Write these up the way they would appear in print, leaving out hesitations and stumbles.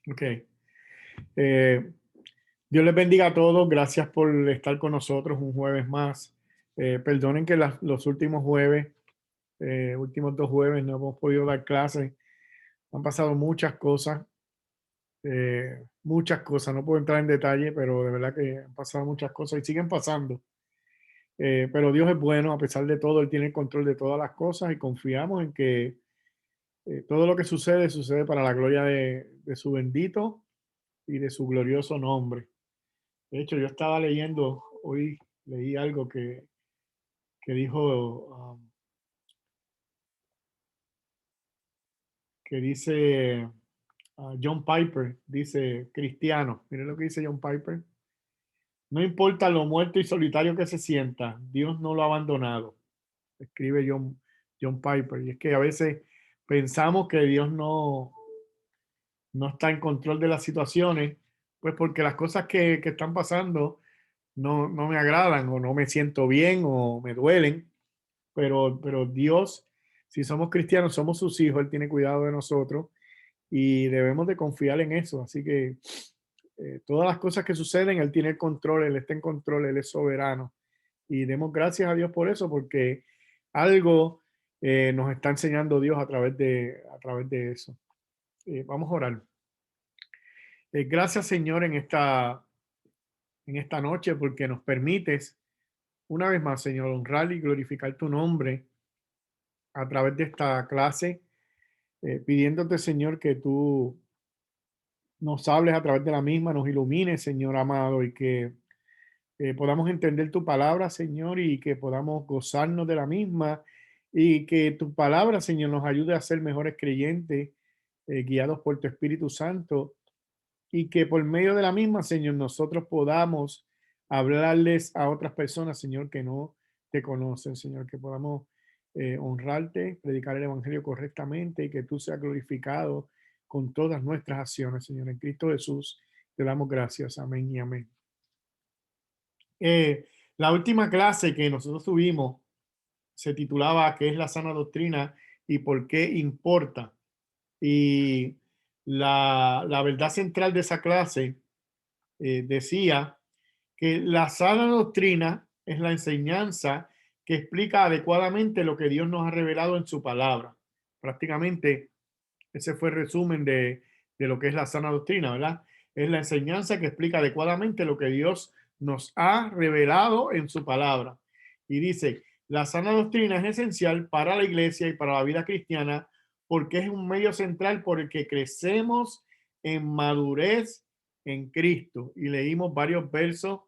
Ok. Eh, Dios les bendiga a todos. Gracias por estar con nosotros un jueves más. Perdonen que los últimos jueves, últimos 2 jueves, no hemos podido dar clases. Han pasado muchas cosas. No puedo entrar en detalle, pero de verdad que han pasado muchas cosas y siguen pasando. Pero Dios es bueno, a pesar de todo, Él tiene el control de todas las cosas y confiamos en que todo lo que sucede, sucede para la gloria de su bendito y de su glorioso nombre. De hecho, yo estaba leyendo, hoy leí algo que dijo, que dice John Piper, dice cristiano. Miren lo que dice John Piper. No importa lo muerto y solitario que se sienta, Dios no lo ha abandonado. Escribe John Piper. Y es que a veces pensamos que Dios no está en control de las situaciones, pues porque las cosas que están pasando no me agradan o no me siento bien o me duelen. Pero Dios, si somos cristianos, somos sus hijos, Él tiene cuidado de nosotros y debemos de confiar en eso. Así que todas las cosas que suceden, Él tiene el control, Él está en control, Él es soberano. Y demos gracias a Dios por eso, porque algo nos está enseñando Dios a través de eso. Vamos a orar. Gracias, Señor, en esta noche, porque nos permites, una vez más, Señor, honrar y glorificar tu nombre a través de esta clase, pidiéndote, Señor, que tú nos hables a través de la misma, nos ilumines, Señor amado, y que podamos entender tu palabra, Señor, y que podamos gozarnos de la misma, y que tu palabra, Señor, nos ayude a ser mejores creyentes, guiados por tu Espíritu Santo, y que por medio de la misma, Señor, nosotros podamos hablarles a otras personas, Señor, que no te conocen, Señor, que podamos honrarte, predicar el Evangelio correctamente y que tú seas glorificado con todas nuestras acciones, Señor. En Cristo Jesús te damos gracias. Amén y amén. La última clase que nosotros tuvimos se titulaba ¿Qué es la sana doctrina y por qué importa? Y la verdad central de esa clase decía que la sana doctrina es la enseñanza que explica adecuadamente lo que Dios nos ha revelado en su palabra. Prácticamente ese fue el resumen de lo que es la sana doctrina, ¿verdad? Es la enseñanza que explica adecuadamente lo que Dios nos ha revelado en su palabra. Y dice, la sana doctrina es esencial para la iglesia y para la vida cristiana porque es un medio central por el que crecemos en madurez en Cristo. Y leímos varios versos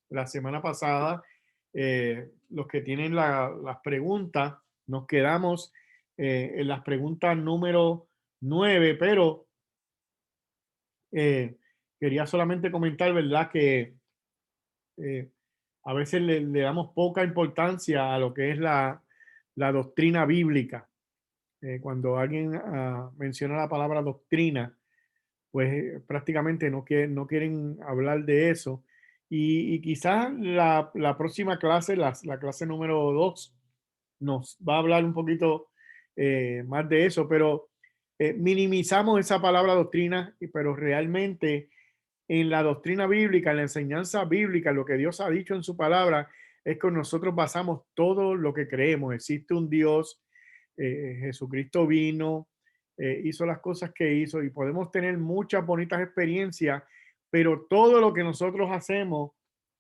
la semana pasada. Los que tienen las preguntas, nos quedamos en las preguntas número 9, pero eh, quería solamente comentar, ¿verdad? Que eh, a veces le damos poca importancia a lo que es la doctrina bíblica. Cuando alguien menciona la palabra doctrina, pues prácticamente no quieren hablar de eso. Y quizás la próxima clase, la clase número 2, nos va a hablar un poquito más de eso, pero minimizamos esa palabra doctrina, pero realmente en la doctrina bíblica, en la enseñanza bíblica, lo que Dios ha dicho en su palabra, es que nosotros basamos todo lo que creemos. Existe un Dios, Jesucristo vino, hizo las cosas que hizo y podemos tener muchas bonitas experiencias, pero todo lo que nosotros hacemos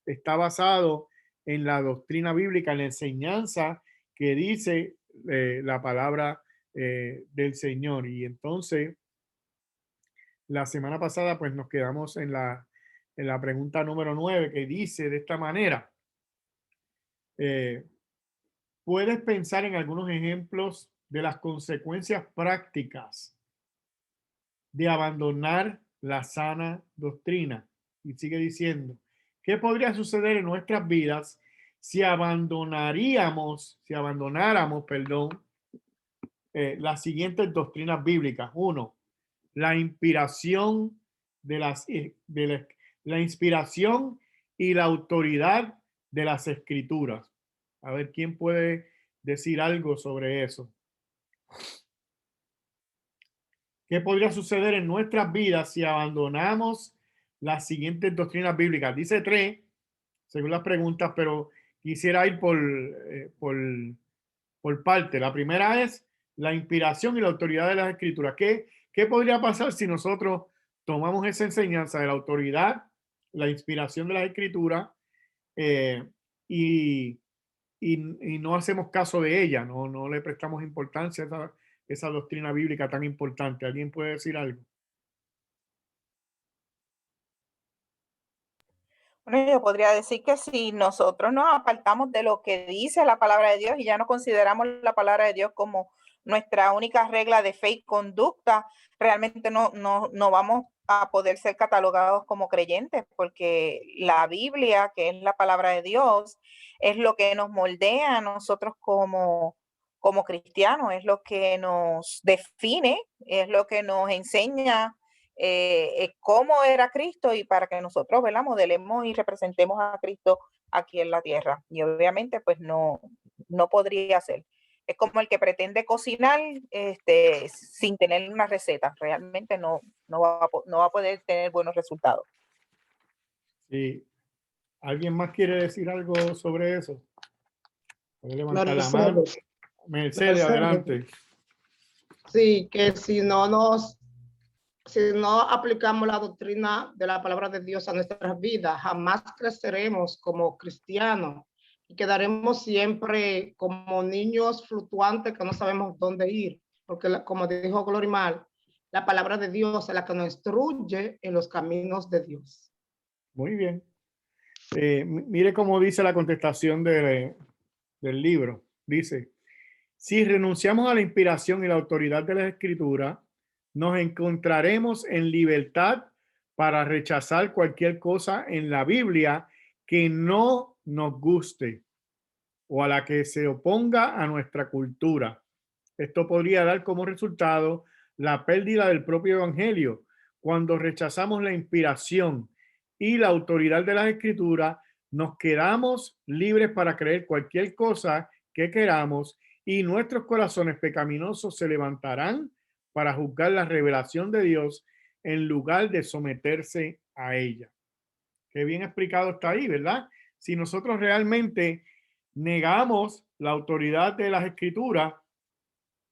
está basado en la doctrina bíblica, en la enseñanza que dice la palabra del Señor. Y entonces, la semana pasada, pues nos quedamos en la pregunta número 9 que dice de esta manera, eh, ¿puedes pensar en algunos ejemplos de las consecuencias prácticas de abandonar la sana doctrina? Y sigue diciendo, ¿qué podría suceder en nuestras vidas si abandonáramos, perdón, las siguientes doctrinas bíblicas? Uno, la inspiración de la inspiración y la autoridad de las escrituras. A ver, ¿quién puede decir algo sobre eso? ¿Qué podría suceder en nuestras vidas si abandonamos las siguientes doctrinas bíblicas? Dice 3, según las preguntas, pero quisiera ir por parte. La primera es la inspiración y la autoridad de las escrituras. ¿Qué podría pasar si nosotros tomamos esa enseñanza de la autoridad, la inspiración de las escrituras eh, y, y no hacemos caso de ella, no le prestamos importancia a esa doctrina bíblica tan importante? ¿Alguien puede decir algo? Bueno, yo podría decir que si nosotros nos apartamos de lo que dice la palabra de Dios y ya no consideramos la palabra de Dios como nuestra única regla de fe y conducta, realmente no vamos a poder ser catalogados como creyentes, porque la Biblia, que es la palabra de Dios, es lo que nos moldea a nosotros como cristianos, es lo que nos define, es lo que nos enseña cómo era Cristo y para que nosotros, ¿verdad?, modelemos y representemos a Cristo aquí en la tierra. Y obviamente, pues no podría ser. Es como el que pretende cocinar sin tener una receta. Realmente no va a poder tener buenos resultados. Sí. ¿Alguien más quiere decir algo sobre eso? Puede levantar la mano. Mercedes, Mercedes, adelante. sí, que si no aplicamos la doctrina de la palabra de Dios a nuestras vidas, jamás creceremos como cristianos y quedaremos siempre como niños fluctuantes que no sabemos dónde ir, porque como dijo Glorimar, la palabra de Dios es la que nos instruye en los caminos de Dios. Muy bien. Mire cómo dice la contestación del libro. Dice, si renunciamos a la inspiración y la autoridad de la escritura, nos encontraremos en libertad para rechazar cualquier cosa en la Biblia que no nos guste o a la que se oponga a nuestra cultura. Esto podría dar como resultado la pérdida del propio evangelio. Cuando rechazamos la inspiración y la autoridad de las escrituras, nos quedamos libres para creer cualquier cosa que queramos y nuestros corazones pecaminosos se levantarán para juzgar la revelación de Dios en lugar de someterse a ella. Qué bien explicado está ahí, ¿verdad? Si nosotros realmente negamos la autoridad de las escrituras,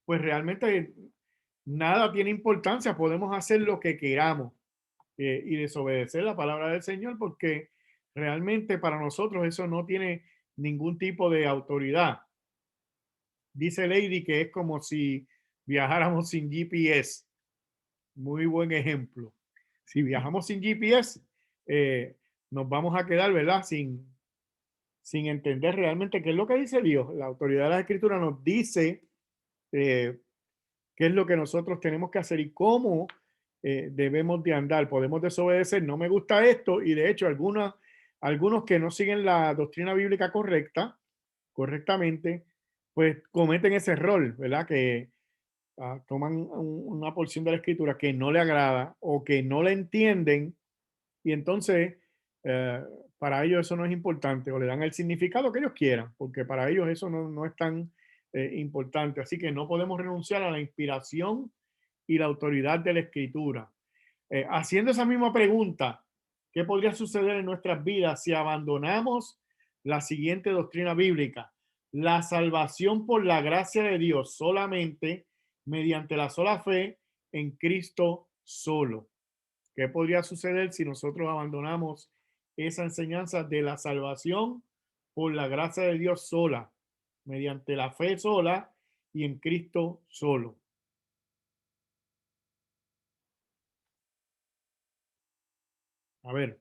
pues realmente nada tiene importancia. Podemos hacer lo que queramos y desobedecer la palabra del Señor, porque realmente para nosotros eso no tiene ningún tipo de autoridad. Dice Lady que es como si viajáramos sin GPS. Muy buen ejemplo. Si viajamos sin GPS, nos vamos a quedar, ¿verdad? Sin entender realmente qué es lo que dice Dios. La autoridad de la escritura nos dice qué es lo que nosotros tenemos que hacer y cómo debemos de andar. Podemos desobedecer, no me gusta esto, y de hecho algunos que no siguen la doctrina bíblica correctamente, pues cometen ese error, ¿verdad? Que toman una porción de la escritura que no le agrada o que no le entienden y entonces eh, para ellos eso no es importante o le dan el significado que ellos quieran, porque para ellos eso no es tan importante. Así que no podemos renunciar a la inspiración y la autoridad de la escritura. Haciendo esa misma pregunta, ¿qué podría suceder en nuestras vidas si abandonamos la siguiente doctrina bíblica? La salvación por la gracia de Dios solamente mediante la sola fe en Cristo solo. ¿Qué podría suceder si nosotros abandonamos esa enseñanza de la salvación por la gracia de Dios sola, mediante la fe sola y en Cristo solo? A ver,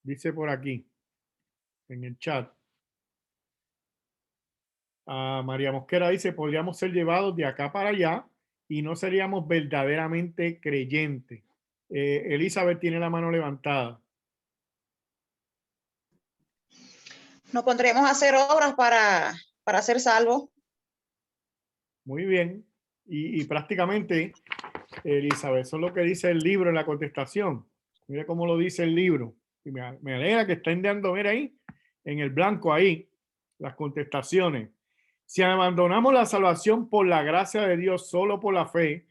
dice por aquí, en el chat. María Mosquera dice, podríamos ser llevados de acá para allá y no seríamos verdaderamente creyentes. Elizabeth tiene la mano levantada. Nos pondremos a hacer obras para ser salvos. Muy bien. Y prácticamente, Elizabeth, eso es lo que dice el libro en la contestación. Mira cómo lo dice el libro. Y me alegra que estén dando, ver ahí, en el blanco ahí, las contestaciones. Si abandonamos la salvación por la gracia de Dios, solo por la fe,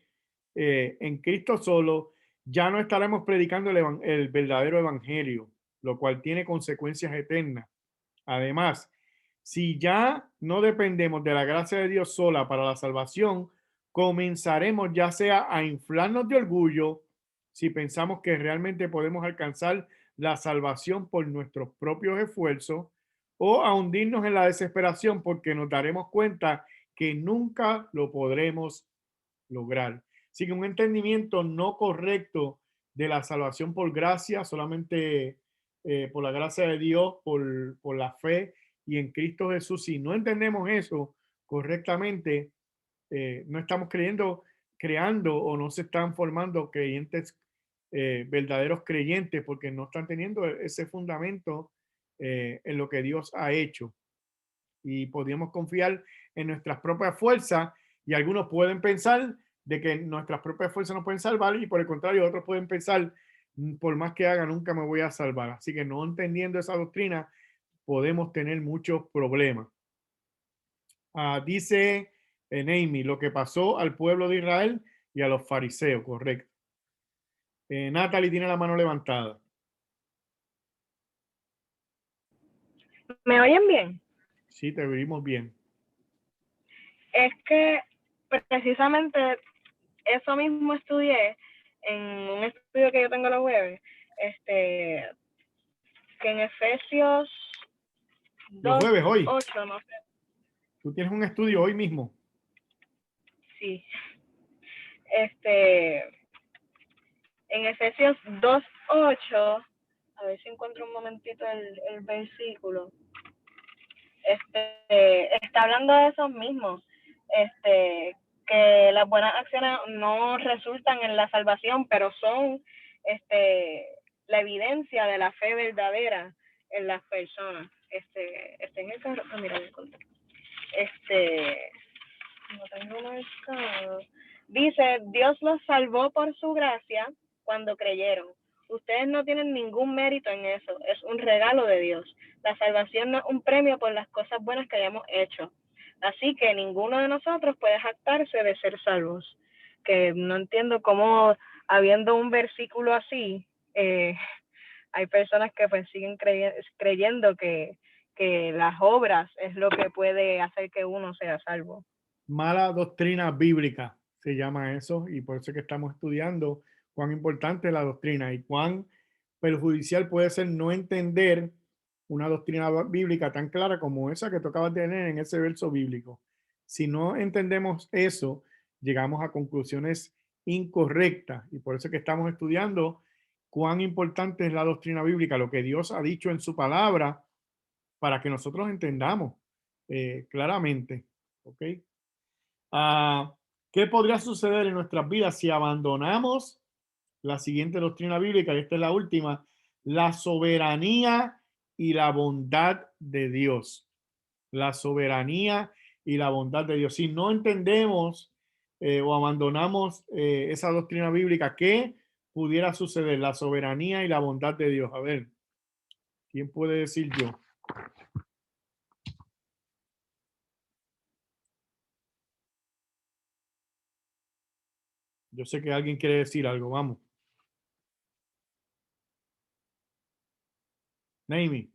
en Cristo solo, ya no estaremos predicando el verdadero evangelio, lo cual tiene consecuencias eternas. Además, si ya no dependemos de la gracia de Dios sola para la salvación, comenzaremos ya sea a inflarnos de orgullo si pensamos que realmente podemos alcanzar la salvación por nuestros propios esfuerzos, o a hundirnos en la desesperación porque nos daremos cuenta que nunca lo podremos lograr. Así que un entendimiento no correcto de la salvación por gracia, solamente por la gracia de Dios, por la fe y en Cristo Jesús. Si no entendemos eso correctamente, no estamos creando o no se están formando creyentes, verdaderos creyentes, porque no están teniendo ese fundamento en lo que Dios ha hecho. Y podríamos confiar en nuestras propias fuerzas, y algunos pueden pensar de que nuestras propias fuerzas nos pueden salvar, y por el contrario otros pueden pensar, por más que haga nunca me voy a salvar. Así que no entendiendo esa doctrina podemos tener muchos problemas. Dice Naomi, lo que pasó al pueblo de Israel y a los fariseos, correcto. Natalie tiene la mano levantada. ¿Me oyen bien? Sí, te oímos bien. Es que precisamente eso mismo estudié en un estudio que yo tengo los jueves, que en Efesios Los 2, jueves hoy. 8, no sé. Tú tienes un estudio hoy mismo. Sí. En Efesios 2:8, a ver si encuentro un momentito el versículo. Está hablando de esos mismos, que las buenas acciones no resultan en la salvación, pero son la evidencia de la fe verdadera en las personas. En el carro, mira, lo encontré. No tengo marcado. Dice, Dios los salvó por su gracia cuando creyeron. Ustedes no tienen ningún mérito en eso, es un regalo de Dios. La salvación no es un premio por las cosas buenas que hayamos hecho. Así que ninguno de nosotros puede jactarse de ser salvos. Que no entiendo cómo, habiendo un versículo así, hay personas que pues siguen creyendo que las obras es lo que puede hacer que uno sea salvo. Mala doctrina bíblica se llama eso, y por eso es que estamos estudiando cuán importante es la doctrina y cuán perjudicial puede ser no entender una doctrina bíblica tan clara como esa que tocabas de tener en ese verso bíblico. Si no entendemos eso, llegamos a conclusiones incorrectas, y por eso es que estamos estudiando cuán importante es la doctrina bíblica, lo que Dios ha dicho en su palabra, para que nosotros entendamos claramente. ¿Ok? ¿Qué podría suceder en nuestras vidas si abandonamos la siguiente doctrina bíblica? Y esta es la última: la soberanía y la bondad de Dios. La soberanía y la bondad de Dios. Si no entendemos o abandonamos esa doctrina bíblica, ¿qué pudiera suceder? La soberanía y la bondad de Dios. A ver, ¿quién puede decir yo? Yo sé que alguien quiere decir algo, vamos. Naomi.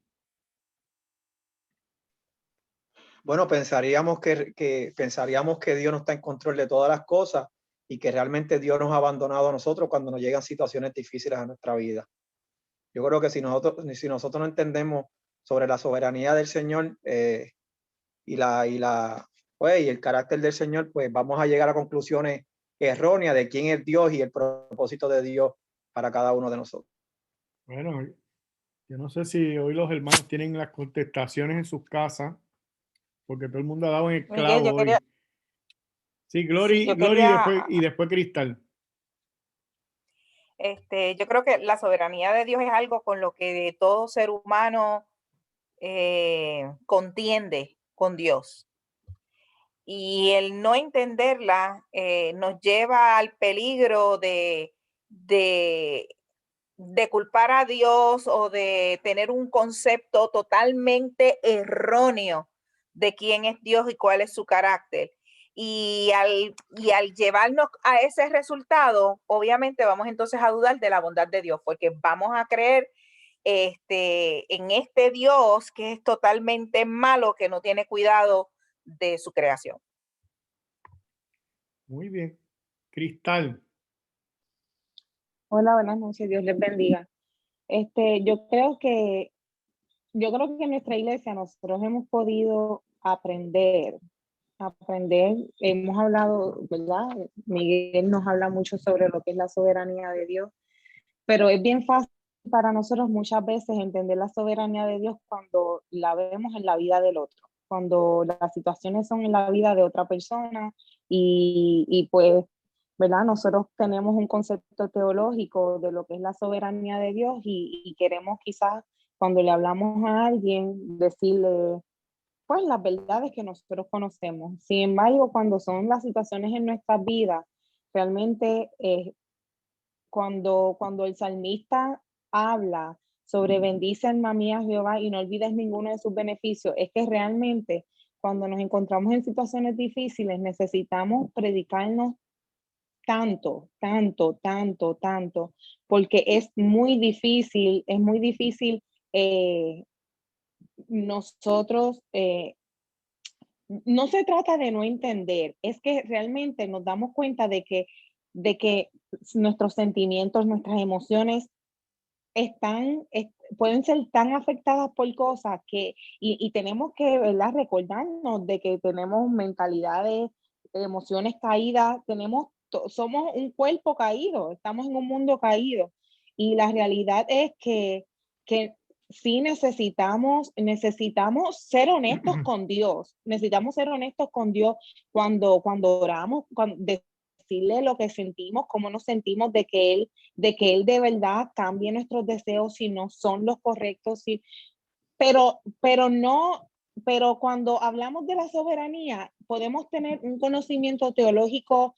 Bueno, pensaríamos que Dios no está en control de todas las cosas y que realmente Dios nos ha abandonado a nosotros cuando nos llegan situaciones difíciles a nuestra vida. Yo creo que si nosotros no entendemos sobre la soberanía del Señor y el carácter del Señor, pues vamos a llegar a conclusiones erróneas de quién es Dios y el propósito de Dios para cada uno de nosotros. Bueno, yo no sé si hoy los hermanos tienen las contestaciones en sus casas, porque todo el mundo ha dado en el clavo. Miguel, yo quería, hoy. Sí, Glory, yo Glory quería, y después Cristal. yo creo que la soberanía de Dios es algo con lo que todo ser humano contiende con Dios. Y el no entenderla nos lleva al peligro de culpar a Dios o de tener un concepto totalmente erróneo de quién es Dios y cuál es su carácter. Y al llevarnos a ese resultado, obviamente vamos entonces a dudar de la bondad de Dios, porque vamos a creer en este Dios que es totalmente malo, que no tiene cuidado de su creación. Muy bien. Cristal. Hola, buenas noches, Dios les bendiga. Yo creo que en nuestra iglesia nosotros hemos podido aprender. Hemos hablado, ¿verdad? Miguel nos habla mucho sobre lo que es la soberanía de Dios, pero es bien fácil para nosotros muchas veces entender la soberanía de Dios cuando la vemos en la vida del otro, cuando las situaciones son en la vida de otra persona y pues, ¿verdad? Nosotros tenemos un concepto teológico de lo que es la soberanía de Dios y queremos quizás cuando le hablamos a alguien decirle pues las verdades que nosotros conocemos. Sin embargo, cuando son las situaciones en nuestras vidas, realmente cuando el salmista habla sobre bendice alma mía Jehová y no olvides ninguno de sus beneficios, es que realmente cuando nos encontramos en situaciones difíciles necesitamos predicarnos tanto, tanto, tanto, tanto, porque es muy difícil nosotros, no se trata de no entender, es que realmente nos damos cuenta de que nuestros sentimientos, nuestras emociones pueden ser tan afectadas por cosas y tenemos que, ¿verdad? Recordarnos de que tenemos mentalidades, emociones caídas, somos un cuerpo caído, estamos en un mundo caído y la realidad es que sí necesitamos ser honestos con Dios, necesitamos ser honestos con Dios cuando oramos, decirle lo que sentimos, cómo nos sentimos, de que Él de verdad cambie nuestros deseos si no son los correctos, pero cuando hablamos de la soberanía, podemos tener un conocimiento teológico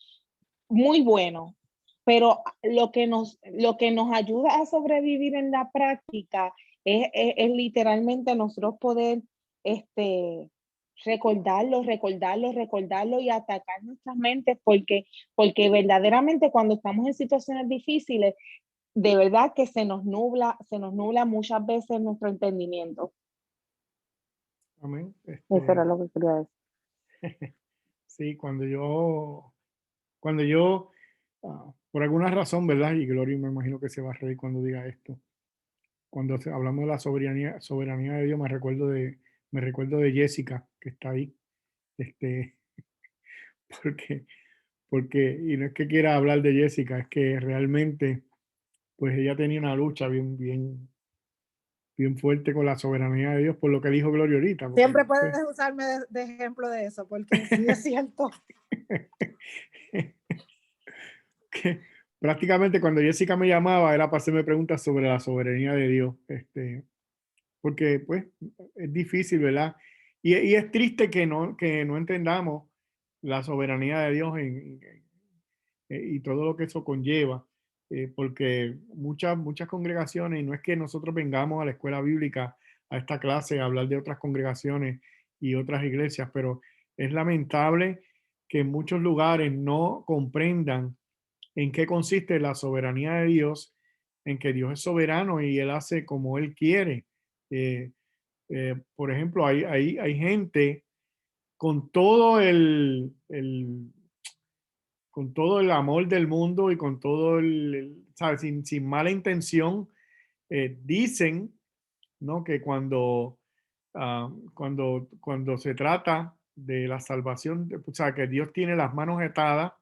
muy bueno, pero lo que nos ayuda a sobrevivir en la práctica es literalmente nosotros poder recordarlo y atacar nuestras mentes porque verdaderamente cuando estamos en situaciones difíciles, de verdad que se nos nubla muchas veces nuestro entendimiento. Amén. Eso era lo que quería decir. Sí, cuando yo por alguna razón, ¿verdad? Y Gloria me imagino que se va a reír cuando diga esto. Cuando hablamos de la soberanía de Dios, me recuerdo de Jessica, que está ahí. Porque, y no es que quiera hablar de Jessica, es que realmente, pues ella tenía una lucha bien fuerte con la soberanía de Dios, por lo que dijo Gloria ahorita. Siempre puedes usarme de ejemplo de eso, porque sí es cierto. Que prácticamente cuando Jessica me llamaba era para hacerme preguntas sobre la soberanía de Dios, porque pues es difícil, ¿verdad? Y es triste que no entendamos la soberanía de Dios y todo lo que eso conlleva, porque muchas congregaciones, y no es que nosotros vengamos a la escuela bíblica, a esta clase, a hablar de otras congregaciones y otras iglesias, pero es lamentable que en muchos lugares no comprendan en qué consiste la soberanía de Dios, en que Dios es soberano y Él hace como Él quiere. Por ejemplo, hay gente con todo con todo el amor del mundo y con todo ¿sabes? Sin mala intención, dicen, ¿no? Que cuando se trata de la salvación, o sea, que Dios tiene las manos atadas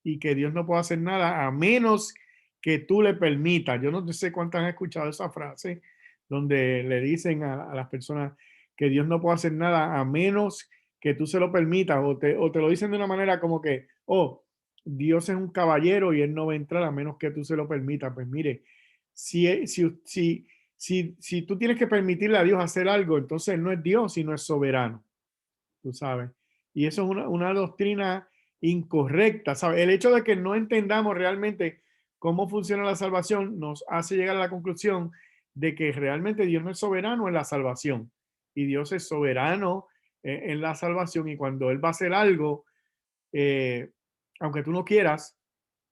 y que Dios no puede hacer nada a menos que tú le permitas. Yo no sé cuántas han escuchado esa frase donde le dicen a las personas que Dios no puede hacer nada a menos que tú se lo permitas o te lo dicen de una manera como que, oh, Dios es un caballero y Él no va a entrar a menos que tú se lo permitas. Pues mire, si tú tienes que permitirle a Dios hacer algo, entonces Él no es Dios, sino es soberano, tú sabes. Y eso es una doctrina incorrecta, ¿sabes? El hecho de que no entendamos realmente cómo funciona la salvación nos hace llegar a la conclusión de que realmente Dios no es soberano en la salvación y Dios es soberano en la salvación, y cuando Él va a hacer algo, aunque tú no quieras,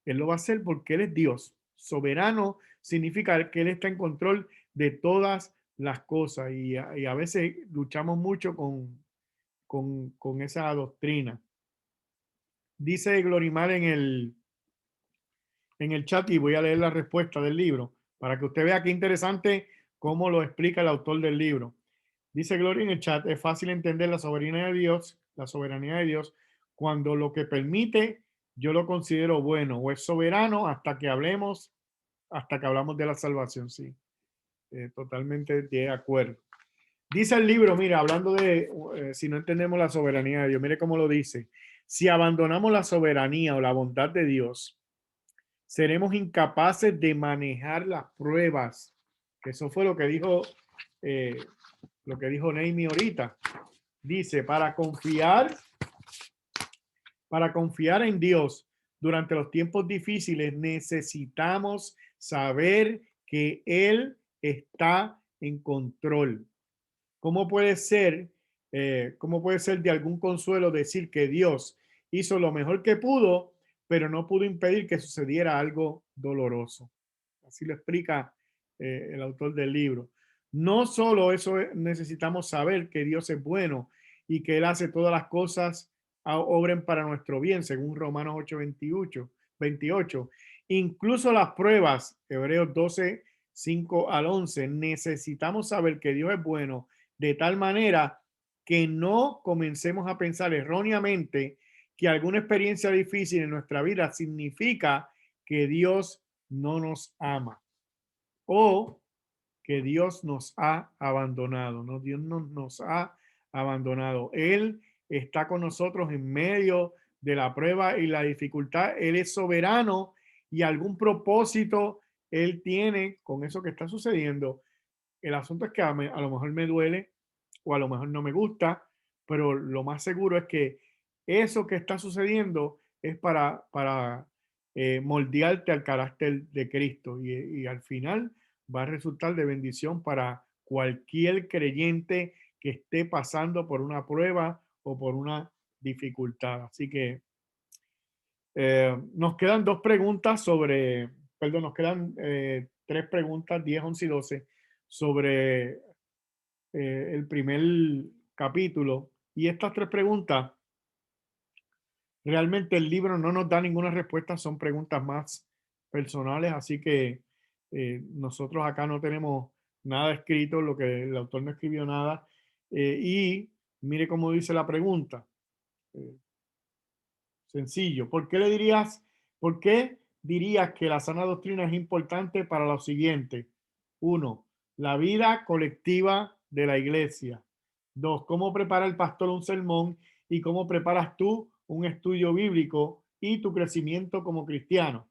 Él lo va a hacer porque Él es Dios. Soberano significa que Él está en control de todas las cosas, y a veces luchamos mucho con esa doctrina. Dice Glorimar en el chat, y voy a leer la respuesta del libro para que usted vea qué interesante cómo lo explica el autor del libro. Dice Gloria en el chat: es fácil entender la soberanía de Dios cuando lo que permite yo lo considero bueno, o es soberano hasta que hablamos de la salvación. Sí, totalmente de acuerdo. Dice el libro, mira, hablando de si no entendemos la soberanía de Dios, mire cómo lo dice: si abandonamos la soberanía o la bondad de Dios, seremos incapaces de manejar las pruebas. Que eso fue lo que dijo Neimi ahorita. Dice, para confiar en Dios durante los tiempos difíciles, necesitamos saber que Él está en control. ¿Cómo puede ser de algún consuelo decir que Dios hizo lo mejor que pudo, pero no pudo impedir que sucediera algo doloroso? Así lo explica el autor del libro. No solo eso, necesitamos saber que Dios es bueno y que Él hace todas las cosas obren para nuestro bien, según Romanos 8:28. Incluso las pruebas, Hebreos 12:5-11, necesitamos saber que Dios es bueno de tal manera que no comencemos a pensar erróneamente que alguna experiencia difícil en nuestra vida significa que Dios no nos ama o que Dios nos ha abandonado. No, Dios no nos ha abandonado. Él está con nosotros en medio de la prueba y la dificultad. Él es soberano y algún propósito Él tiene con eso que está sucediendo. El asunto es que a lo mejor me duele o a lo mejor no me gusta, pero lo más seguro es que eso que está sucediendo es para moldearte al carácter de Cristo, y al final va a resultar de bendición para cualquier creyente que esté pasando por una prueba o por una dificultad. Así que nos quedan dos preguntas nos quedan 3 preguntas, 10, 11 y 12, sobre el primer capítulo. Y estas 3 preguntas, realmente el libro no nos da ninguna respuesta, son preguntas más personales, así que nosotros acá no tenemos nada escrito, lo que el autor no escribió nada. Y mire cómo dice la pregunta. Sencillo. ¿Por qué dirías que la sana doctrina es importante para lo siguiente? 1. La vida colectiva de la iglesia. 2. ¿Cómo prepara el pastor un sermón y cómo preparas tú un estudio bíblico y tu crecimiento como cristiano?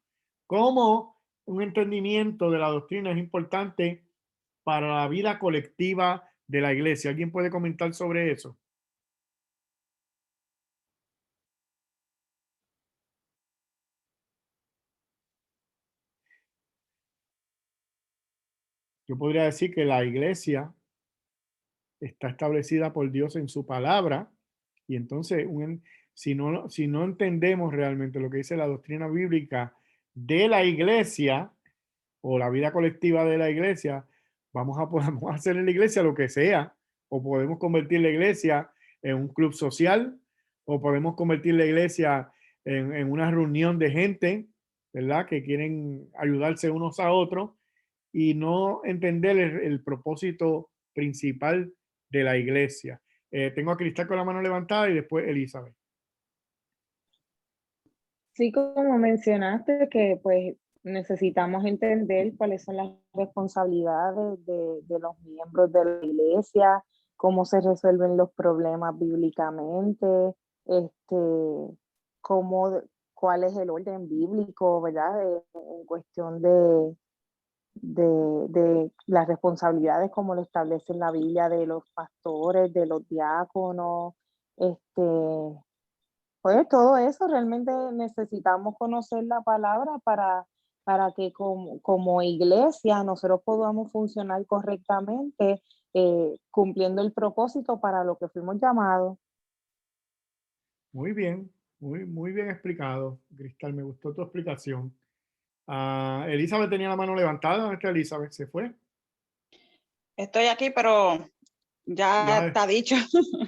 ¿Cómo un entendimiento de la doctrina es importante para la vida colectiva de la iglesia? ¿Alguien puede comentar sobre eso? Yo podría decir que la iglesia está establecida por Dios en su palabra, y entonces si no entendemos realmente lo que dice la doctrina bíblica de la iglesia o la vida colectiva de la iglesia, podemos hacer en la iglesia lo que sea, o podemos convertir la iglesia en un club social, o podemos convertir la iglesia en una reunión de gente, ¿verdad?, que quieren ayudarse unos a otros y no entender el propósito principal de la iglesia. Tengo a Cristal con la mano levantada y después Elizabeth. Sí, como mencionaste, que pues necesitamos entender cuáles son las responsabilidades de los miembros de la iglesia, cómo se resuelven los problemas bíblicamente, cuál es el orden bíblico, ¿verdad? En cuestión de las responsabilidades como lo establece en la Biblia de los pastores, de los diáconos, pues todo eso realmente necesitamos conocer la palabra para que como iglesia nosotros podamos funcionar correctamente cumpliendo el propósito para lo que fuimos llamados. Muy bien, muy bien explicado, Cristal. Me gustó tu explicación. Elizabeth tenía la mano levantada. ¿Dónde está Elizabeth? ¿Se fue? Estoy aquí, pero ya está dicho.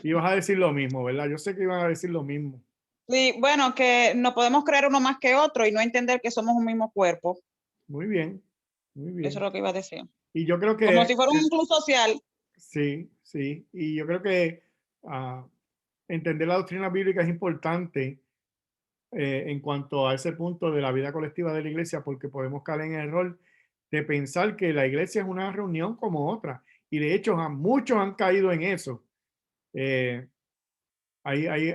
Ibas a decir lo mismo, ¿verdad? Yo sé que iban a decir lo mismo. Sí, bueno, que no podemos creer uno más que otro y no entender que somos un mismo cuerpo. Muy bien, muy bien. Eso es lo que iba a decir. Y yo creo que... Como si fuera un club social. Sí, sí. Y yo creo que entender la doctrina bíblica es importante en cuanto a ese punto de la vida colectiva de la iglesia, porque podemos caer en el error de pensar que la iglesia es una reunión como otra. Y de hecho, muchos han caído en eso. Hay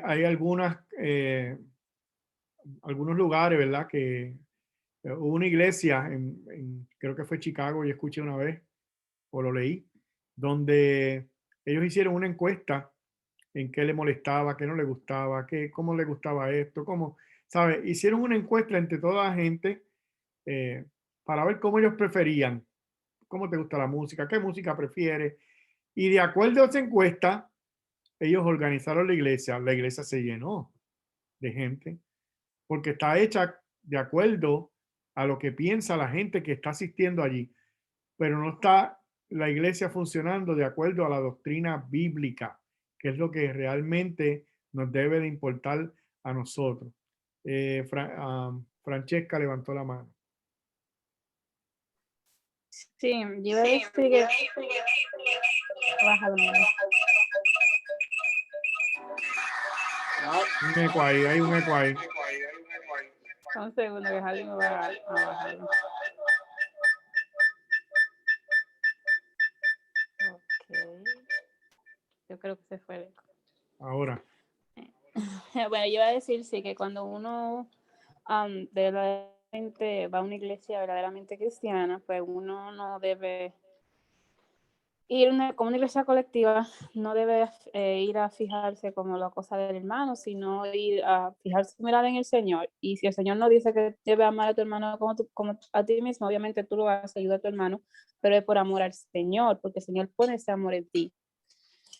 algunos lugares, ¿verdad? Que hubo una iglesia, creo que fue Chicago, y escuché una vez, o lo leí, donde ellos hicieron una encuesta en qué le molestaba, qué no le gustaba, cómo le gustaba esto, cómo, ¿sabes? Hicieron una encuesta entre toda la gente para ver cómo ellos preferían, cómo te gusta la música, qué música prefieres. Y de acuerdo a esa encuesta, ellos organizaron la iglesia se llenó de gente, porque está hecha de acuerdo a lo que piensa la gente que está asistiendo allí, pero no está la iglesia funcionando de acuerdo a la doctrina bíblica, que es lo que realmente nos debe de importar a nosotros. Francesca levantó la mano. Sí, yo iba a decir que... Un eco ahí, hay un eco ahí. Un segundo que Javi me va a bajar. Ok. Yo creo que se fue el eco. Ahora. Bueno, yo iba a decir, sí, que cuando uno verdaderamente va a una iglesia verdaderamente cristiana, pues uno no debe ir como una iglesia colectiva, no debe ir a fijarse como la cosa del hermano, sino ir a fijar su mirada en el Señor. Y si el Señor no dice que debe amar a tu hermano como a ti mismo, obviamente tú lo vas a ayudar a tu hermano, pero es por amor al Señor, porque el Señor pone ese amor en ti.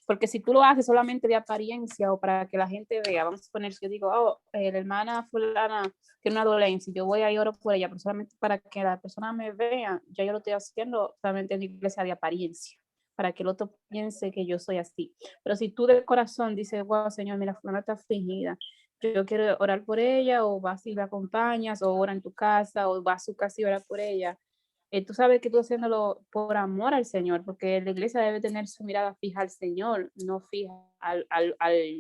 Porque si tú lo haces solamente de apariencia o para que la gente vea, vamos a poner, si yo digo, oh, la hermana fulana tiene una dolencia, yo voy a ir oro por ella, pero solamente para que la persona me vea, yo lo estoy haciendo solamente en iglesia de apariencia, para que el otro piense que yo soy así. Pero si tú de corazón dices, wow, Señor, mira, fulana está afligida, yo quiero orar por ella, o vas y la acompañas, o ora en tu casa, o vas a su casa y ora por ella, tú sabes que tú haciéndolo por amor al Señor, porque la iglesia debe tener su mirada fija al Señor, no fija al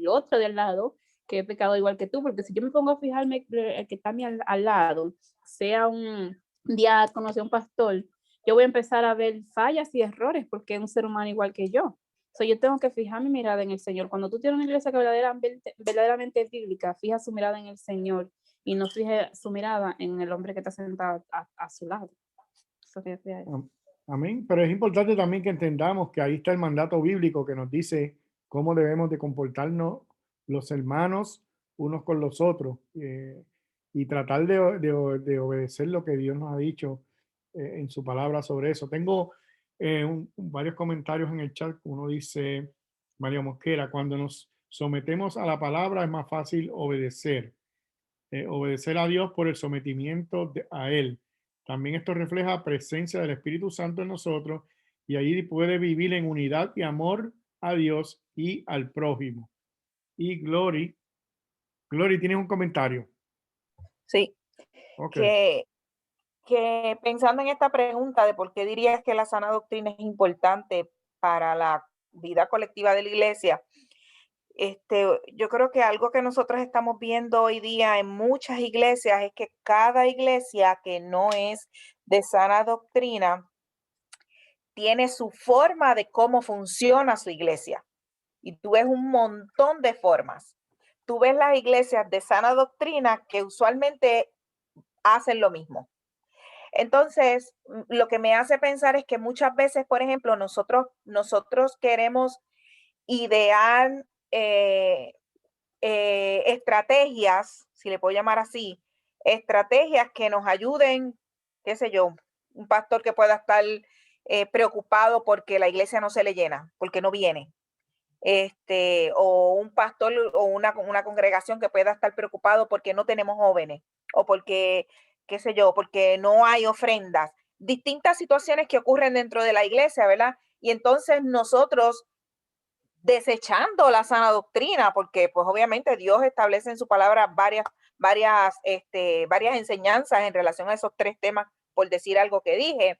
otro del lado, que es pecado igual que tú, porque si yo me pongo a fijarme el que está a mí al lado, sea un diácono, sea un pastor, yo voy a empezar a ver fallas y errores, porque es un ser humano igual que yo. Yo tengo que fijar mi mirada en el Señor. Cuando tú tienes una iglesia que verdaderamente es bíblica, fija su mirada en el Señor y no fija su mirada en el hombre que está sentado a su lado. Amén. Pero es importante también que entendamos que ahí está el mandato bíblico que nos dice cómo debemos de comportarnos los hermanos unos con los otros y tratar de obedecer lo que Dios nos ha dicho en su palabra sobre eso. Tengo varios comentarios en el chat. Uno dice, María Mosquera, cuando nos sometemos a la palabra es más fácil obedecer. Obedecer a Dios por el sometimiento a Él. También esto refleja presencia del Espíritu Santo en nosotros y ahí puede vivir en unidad y amor a Dios y al prójimo. Y Glory, ¿tienes un comentario? Sí. Okay. Que pensando en esta pregunta de por qué dirías que la sana doctrina es importante para la vida colectiva de la iglesia, yo creo que algo que nosotros estamos viendo hoy día en muchas iglesias es que cada iglesia que no es de sana doctrina tiene su forma de cómo funciona su iglesia. Y tú ves un montón de formas. Tú ves las iglesias de sana doctrina que usualmente hacen lo mismo. Entonces, lo que me hace pensar es que muchas veces, por ejemplo, nosotros queremos idear estrategias, si le puedo llamar así, estrategias que nos ayuden, qué sé yo, un pastor que pueda estar preocupado porque la iglesia no se le llena, porque no viene. O un pastor o una congregación que pueda estar preocupado porque no tenemos jóvenes o porque, qué sé yo, porque no hay ofrendas. Distintas situaciones que ocurren dentro de la iglesia, ¿verdad? Y entonces nosotros desechando la sana doctrina, porque pues obviamente Dios establece en su palabra varias enseñanzas en relación a esos tres temas, por decir algo que dije.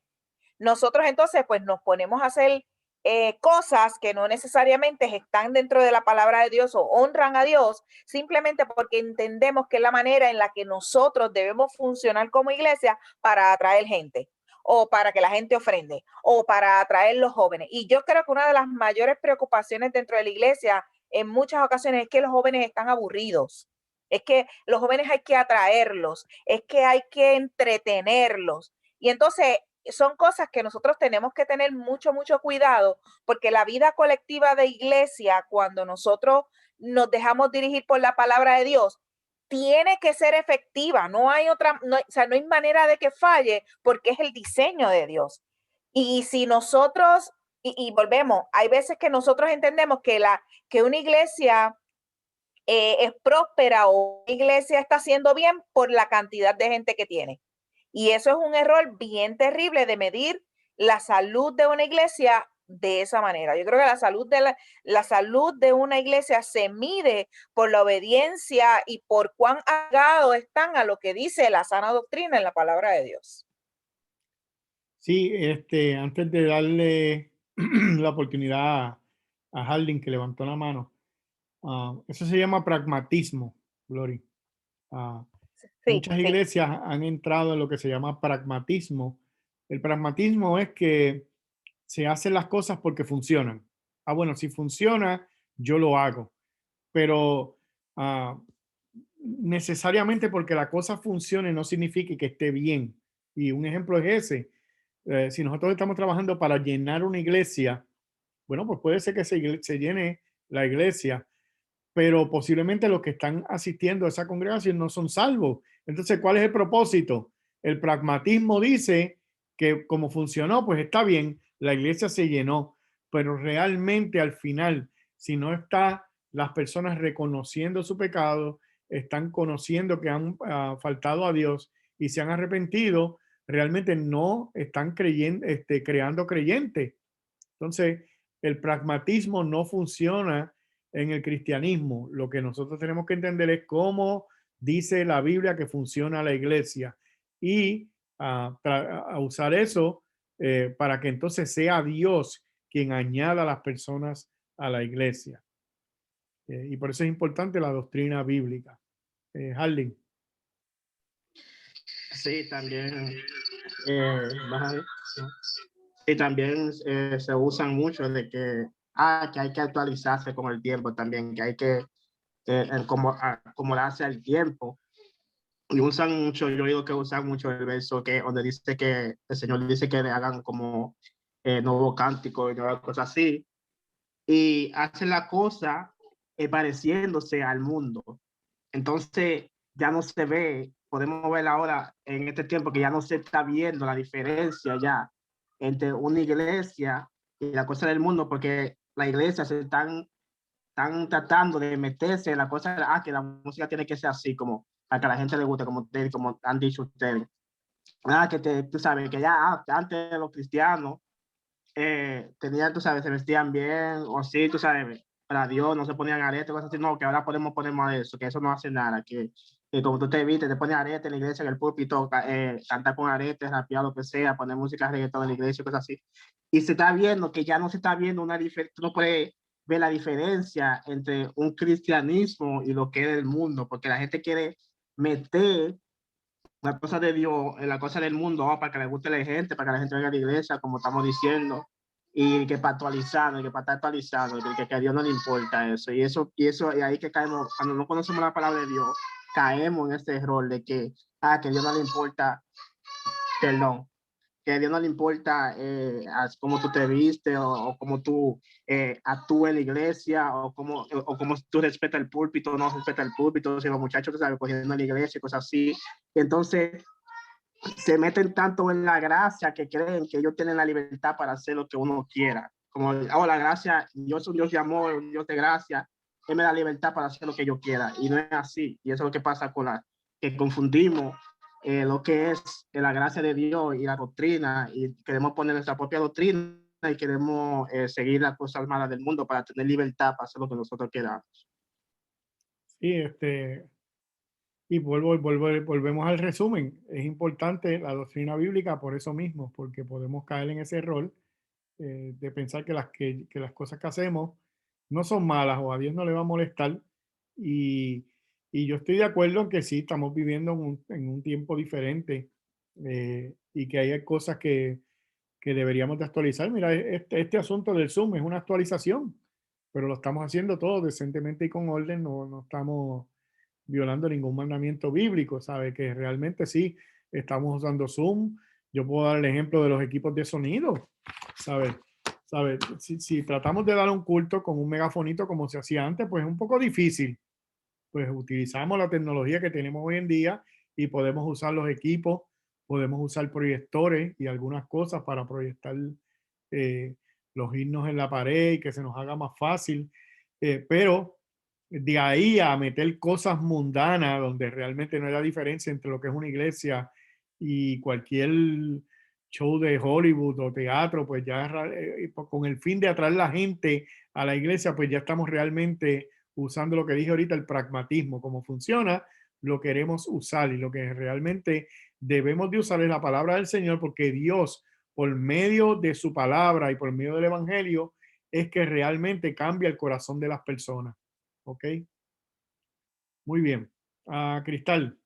Nosotros entonces pues nos ponemos a hacer cosas que no necesariamente están dentro de la palabra de Dios o honran a Dios, simplemente porque entendemos que es la manera en la que nosotros debemos funcionar como iglesia para atraer gente, o para que la gente ofrende, o para atraer los jóvenes. Y yo creo que una de las mayores preocupaciones dentro de la iglesia en muchas ocasiones es que los jóvenes están aburridos. Es que los jóvenes hay que atraerlos, es que hay que entretenerlos. Y entonces son cosas que nosotros tenemos que tener mucho cuidado, porque la vida colectiva de iglesia, cuando nosotros nos dejamos dirigir por la palabra de Dios, tiene que ser efectiva. No hay otra, no hay manera de que falle, porque es el diseño de Dios. Y si nosotros, y volvemos, hay veces que nosotros entendemos que una iglesia es próspera o una iglesia está haciendo bien por la cantidad de gente que tiene. Y eso es un error bien terrible de medir la salud de una iglesia de esa manera. Yo creo que la salud de una iglesia se mide por la obediencia y por cuán agados están a lo que dice la sana doctrina en la palabra de Dios. Sí, antes de darle la oportunidad a Haldin, que levantó la mano, eso se llama pragmatismo, Glory. Muchas iglesias han entrado en lo que se llama pragmatismo. El pragmatismo es que se hacen las cosas porque funcionan. Bueno, si funciona, yo lo hago. Pero necesariamente porque la cosa funcione no significa que esté bien. Y un ejemplo es ese. Si nosotros estamos trabajando para llenar una iglesia, bueno, pues puede ser que se llene la iglesia, pero posiblemente los que están asistiendo a esa congregación no son salvos. Entonces, ¿cuál es el propósito? El pragmatismo dice que como funcionó, pues está bien, la iglesia se llenó, pero realmente al final, si no están las personas reconociendo su pecado, están conociendo que han faltado a Dios y se han arrepentido, realmente no están creando creyentes. Entonces, el pragmatismo no funciona en el cristianismo. Lo que nosotros tenemos que entender es cómo dice la Biblia que funciona la iglesia y a usar eso para que entonces sea Dios quien añada a las personas a la iglesia. Y por eso es importante la doctrina bíblica. Haldin. Sí, también. Y también se usan mucho de que hay que actualizarse con el tiempo también, que hay que acomodarse al tiempo. Y usan mucho, yo digo que usan mucho el verso donde dice que el Señor dice que le hagan como nuevo cántico y nuevas cosas así. Y hacen la cosa pareciéndose al mundo. Entonces ya no se ve, podemos ver ahora en este tiempo que ya no se está viendo la diferencia ya entre una iglesia y la cosa del mundo, porque la iglesia se están tratando de meterse en la cosa de que la música tiene que ser así, como para que a la gente le guste, como han dicho ustedes. Tú sabes que ya antes los cristianos tenían, tú sabes, se vestían bien, o sí, tú sabes, para Dios, no se ponían aretes, cosas así, no, que ahora podemos ponernos eso, que eso no hace nada, que como tú te viste, te pones aretes en la iglesia, en el púlpito, cantar con aretes, rapear, lo que sea, poner música reggaetón en la iglesia, cosas así. Y se está viendo que ya no se está viendo una diferencia, tú no puedes ver la diferencia entre un cristianismo y lo que es el mundo, porque la gente quiere meter la cosa de Dios en la cosa del mundo, para que le guste a la gente, para que la gente venga a la iglesia, como estamos diciendo, y que para actualizarlo, y que para estar actualizado, que a Dios no le importa eso, y ahí que caemos, cuando no conocemos la palabra de Dios, caemos en este error de que a Dios no le importa, perdón, que a Dios no le importa cómo tú te viste o cómo tú actúas en la iglesia o cómo tú respetas el púlpito o no respetas el púlpito, si los muchachos te saben cogiendo en la iglesia y cosas así. Entonces, se meten tanto en la gracia que creen que ellos tienen la libertad para hacer lo que uno quiera. Como, oh, la gracia, yo soy un Dios de amor, un Dios de gracia, Él me da libertad para hacer lo que yo quiera. Y no es así. Y eso es lo que pasa con que confundimos lo que es la gracia de Dios y la doctrina, y queremos poner nuestra propia doctrina y queremos seguir las cosas malas del mundo para tener libertad para hacer lo que nosotros queramos. Sí, y volvemos al resumen. Es importante la doctrina bíblica por eso mismo, porque podemos caer en ese error de pensar que las cosas que hacemos no son malas o a Dios no le va a molestar. Y, y yo estoy de acuerdo en que sí, estamos viviendo en un tiempo diferente y que hay cosas que deberíamos de actualizar. Mira, este asunto del Zoom es una actualización, pero lo estamos haciendo todo decentemente y con orden, no estamos violando ningún mandamiento bíblico, ¿sabe? Que realmente sí, estamos usando Zoom. Yo puedo dar el ejemplo de los equipos de sonido, ¿sabe? Si tratamos de dar un culto con un megafonito como se hacía antes, pues es un poco difícil. Pues utilizamos la tecnología que tenemos hoy en día y podemos usar los equipos, podemos usar proyectores y algunas cosas para proyectar eh, los himnos en la pared y que se nos haga más fácil. Pero de ahí a meter cosas mundanas donde realmente no hay la diferencia entre lo que es una iglesia y cualquier show de Hollywood o teatro, pues ya con el fin de atraer la gente a la iglesia, pues ya estamos realmente usando lo que dije ahorita, el pragmatismo, cómo funciona, lo queremos usar y lo que realmente debemos de usar es la palabra del Señor, porque Dios, por medio de su palabra y por medio del evangelio, es que realmente cambia el corazón de las personas. ¿Ok? Muy bien. Cristal.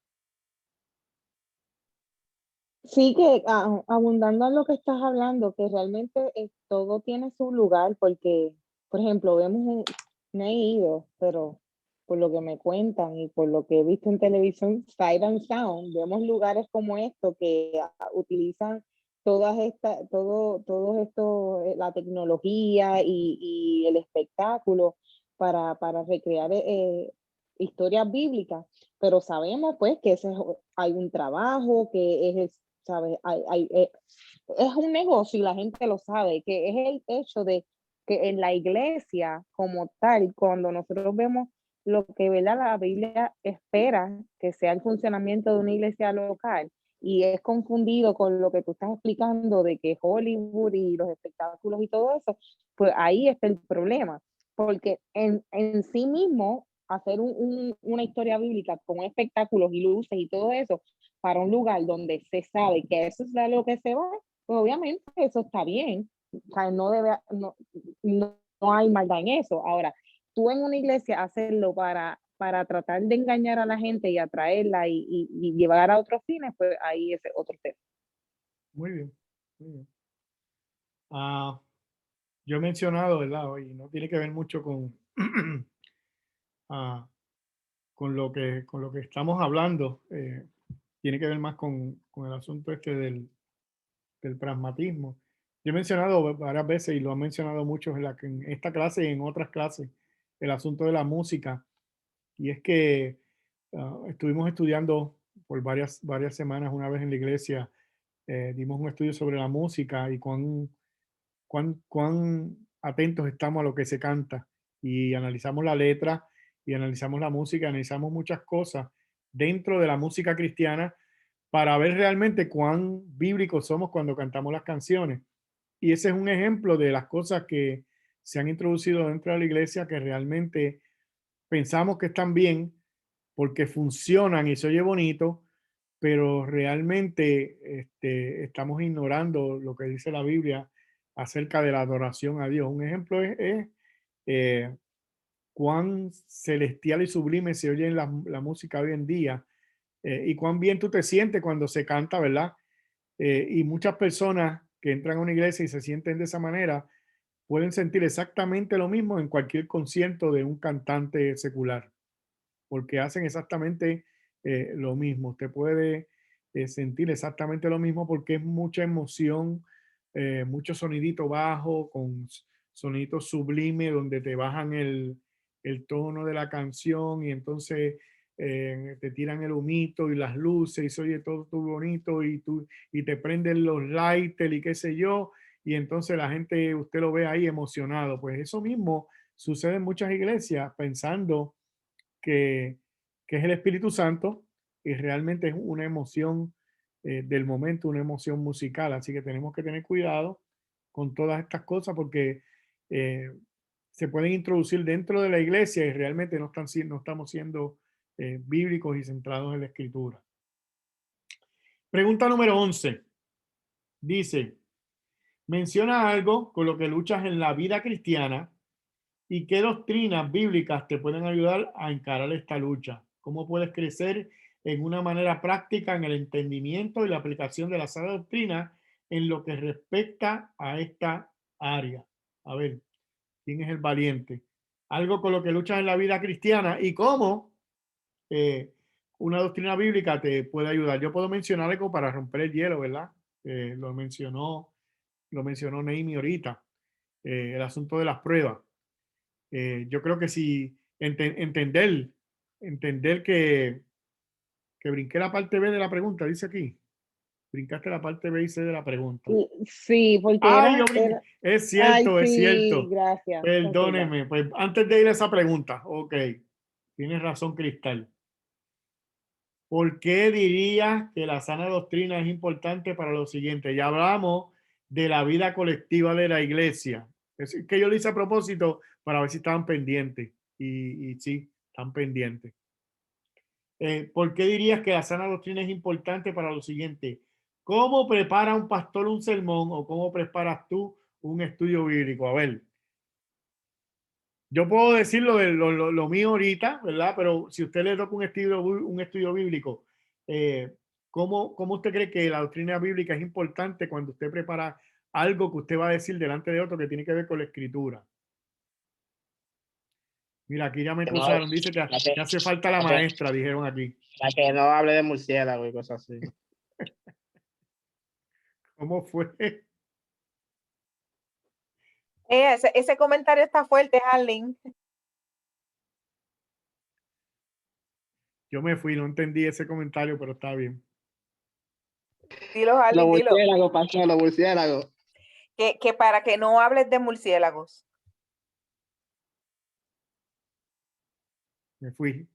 Sí, que abundando en lo que estás hablando, que realmente todo tiene su lugar, porque, por ejemplo, no he ido, pero por lo que me cuentan y por lo que he visto en televisión, Sight and Sound, vemos lugares como esto que utilizan todo esto, la tecnología y el espectáculo para recrear historias bíblicas, pero sabemos pues que hay un trabajo, que es, ¿sabes? Es un negocio y la gente lo sabe, que es el hecho de que en la iglesia como tal, cuando nosotros vemos lo que, ¿verdad?, la Biblia espera que sea el funcionamiento de una iglesia local y es confundido con lo que tú estás explicando de que Hollywood y los espectáculos y todo eso, pues ahí está el problema, porque en sí mismo hacer una historia bíblica con espectáculos y luces y todo eso para un lugar donde se sabe que eso es lo que se va, pues obviamente eso está bien. O sea, no hay maldad en eso. Ahora, tú en una iglesia hacerlo para tratar de engañar a la gente y atraerla y llevar a otros fines, pues ahí es otro tema. Muy bien. Muy bien. Yo he mencionado, ¿verdad? Y no tiene que ver mucho con lo que estamos hablando. Tiene que ver más con el asunto este del pragmatismo. Yo he mencionado varias veces y lo han mencionado muchos en esta clase y en otras clases, el asunto de la música. Y es que estuvimos estudiando por varias semanas una vez en la iglesia, dimos un estudio sobre la música y cuán atentos estamos a lo que se canta y analizamos la letra y analizamos la música, analizamos muchas cosas dentro de la música cristiana para ver realmente cuán bíblicos somos cuando cantamos las canciones. Y ese es un ejemplo de las cosas que se han introducido dentro de la iglesia que realmente pensamos que están bien porque funcionan y se oye bonito, pero realmente estamos ignorando lo que dice la Biblia acerca de la adoración a Dios. Un ejemplo es cuán celestial y sublime se oye en la música hoy en día y cuán bien tú te sientes cuando se canta, ¿verdad? Y muchas personas que entran a una iglesia y se sienten de esa manera pueden sentir exactamente lo mismo en cualquier concierto de un cantante secular, porque hacen exactamente lo mismo. Usted puede sentir exactamente lo mismo porque es mucha emoción, mucho sonidito bajo, con soniditos sublime donde te bajan el tono de la canción y entonces te tiran el humito y las luces y se oye todo bonito y te prenden los lighters y qué sé yo, y entonces la gente, usted lo ve ahí emocionado. Pues eso mismo sucede en muchas iglesias pensando que es el Espíritu Santo y realmente es una emoción del momento, una emoción musical. Así que tenemos que tener cuidado con todas estas cosas porque se pueden introducir dentro de la iglesia y realmente no estamos siendo bíblicos y centrados en la escritura. Pregunta número 11. Dice, menciona algo con lo que luchas en la vida cristiana y qué doctrinas bíblicas te pueden ayudar a encarar esta lucha. ¿Cómo puedes crecer en una manera práctica en el entendimiento y la aplicación de la sana doctrina en lo que respecta a esta área? A ver, ¿quién es el valiente? Algo con lo que luchas en la vida cristiana y cómo una doctrina bíblica te puede ayudar. Yo puedo mencionar algo para romper el hielo, ¿verdad? Lo mencionó Neimi ahorita, el asunto de las pruebas. Yo creo que si entender que brinqué la parte B de la pregunta, dice aquí. Brincaste la parte B y C de la pregunta. Sí, porque Ay, es cierto, Ay, es sí, cierto. gracias. Perdóneme, pues antes de ir a esa pregunta, ok, tienes razón, Cristal. ¿Por qué dirías que la sana doctrina es importante para lo siguiente? Ya hablamos de la vida colectiva de la iglesia. Es que yo lo hice a propósito para ver si estaban pendientes. Y sí, están pendientes. ¿Por qué dirías que la sana doctrina es importante para lo siguiente? ¿Cómo prepara un pastor un sermón o cómo preparas tú un estudio bíblico? A ver, yo puedo decir lo mío ahorita, ¿verdad? Pero si usted le toca un estudio bíblico, ¿cómo usted cree que la doctrina bíblica es importante cuando usted prepara algo que usted va a decir delante de otro que tiene que ver con la escritura? Mira, aquí ya me acusaron, dice que hace falta la maestra, dijeron aquí. Para que no hable de murciélago y cosas así. ¿Cómo fue? Ese comentario está fuerte, Harling. Yo me fui, no entendí ese comentario, pero está bien. Dilo, Harling, Los dilo. murciélagos, pasó, los murciélagos. Que para que no hables de murciélagos. Me fui.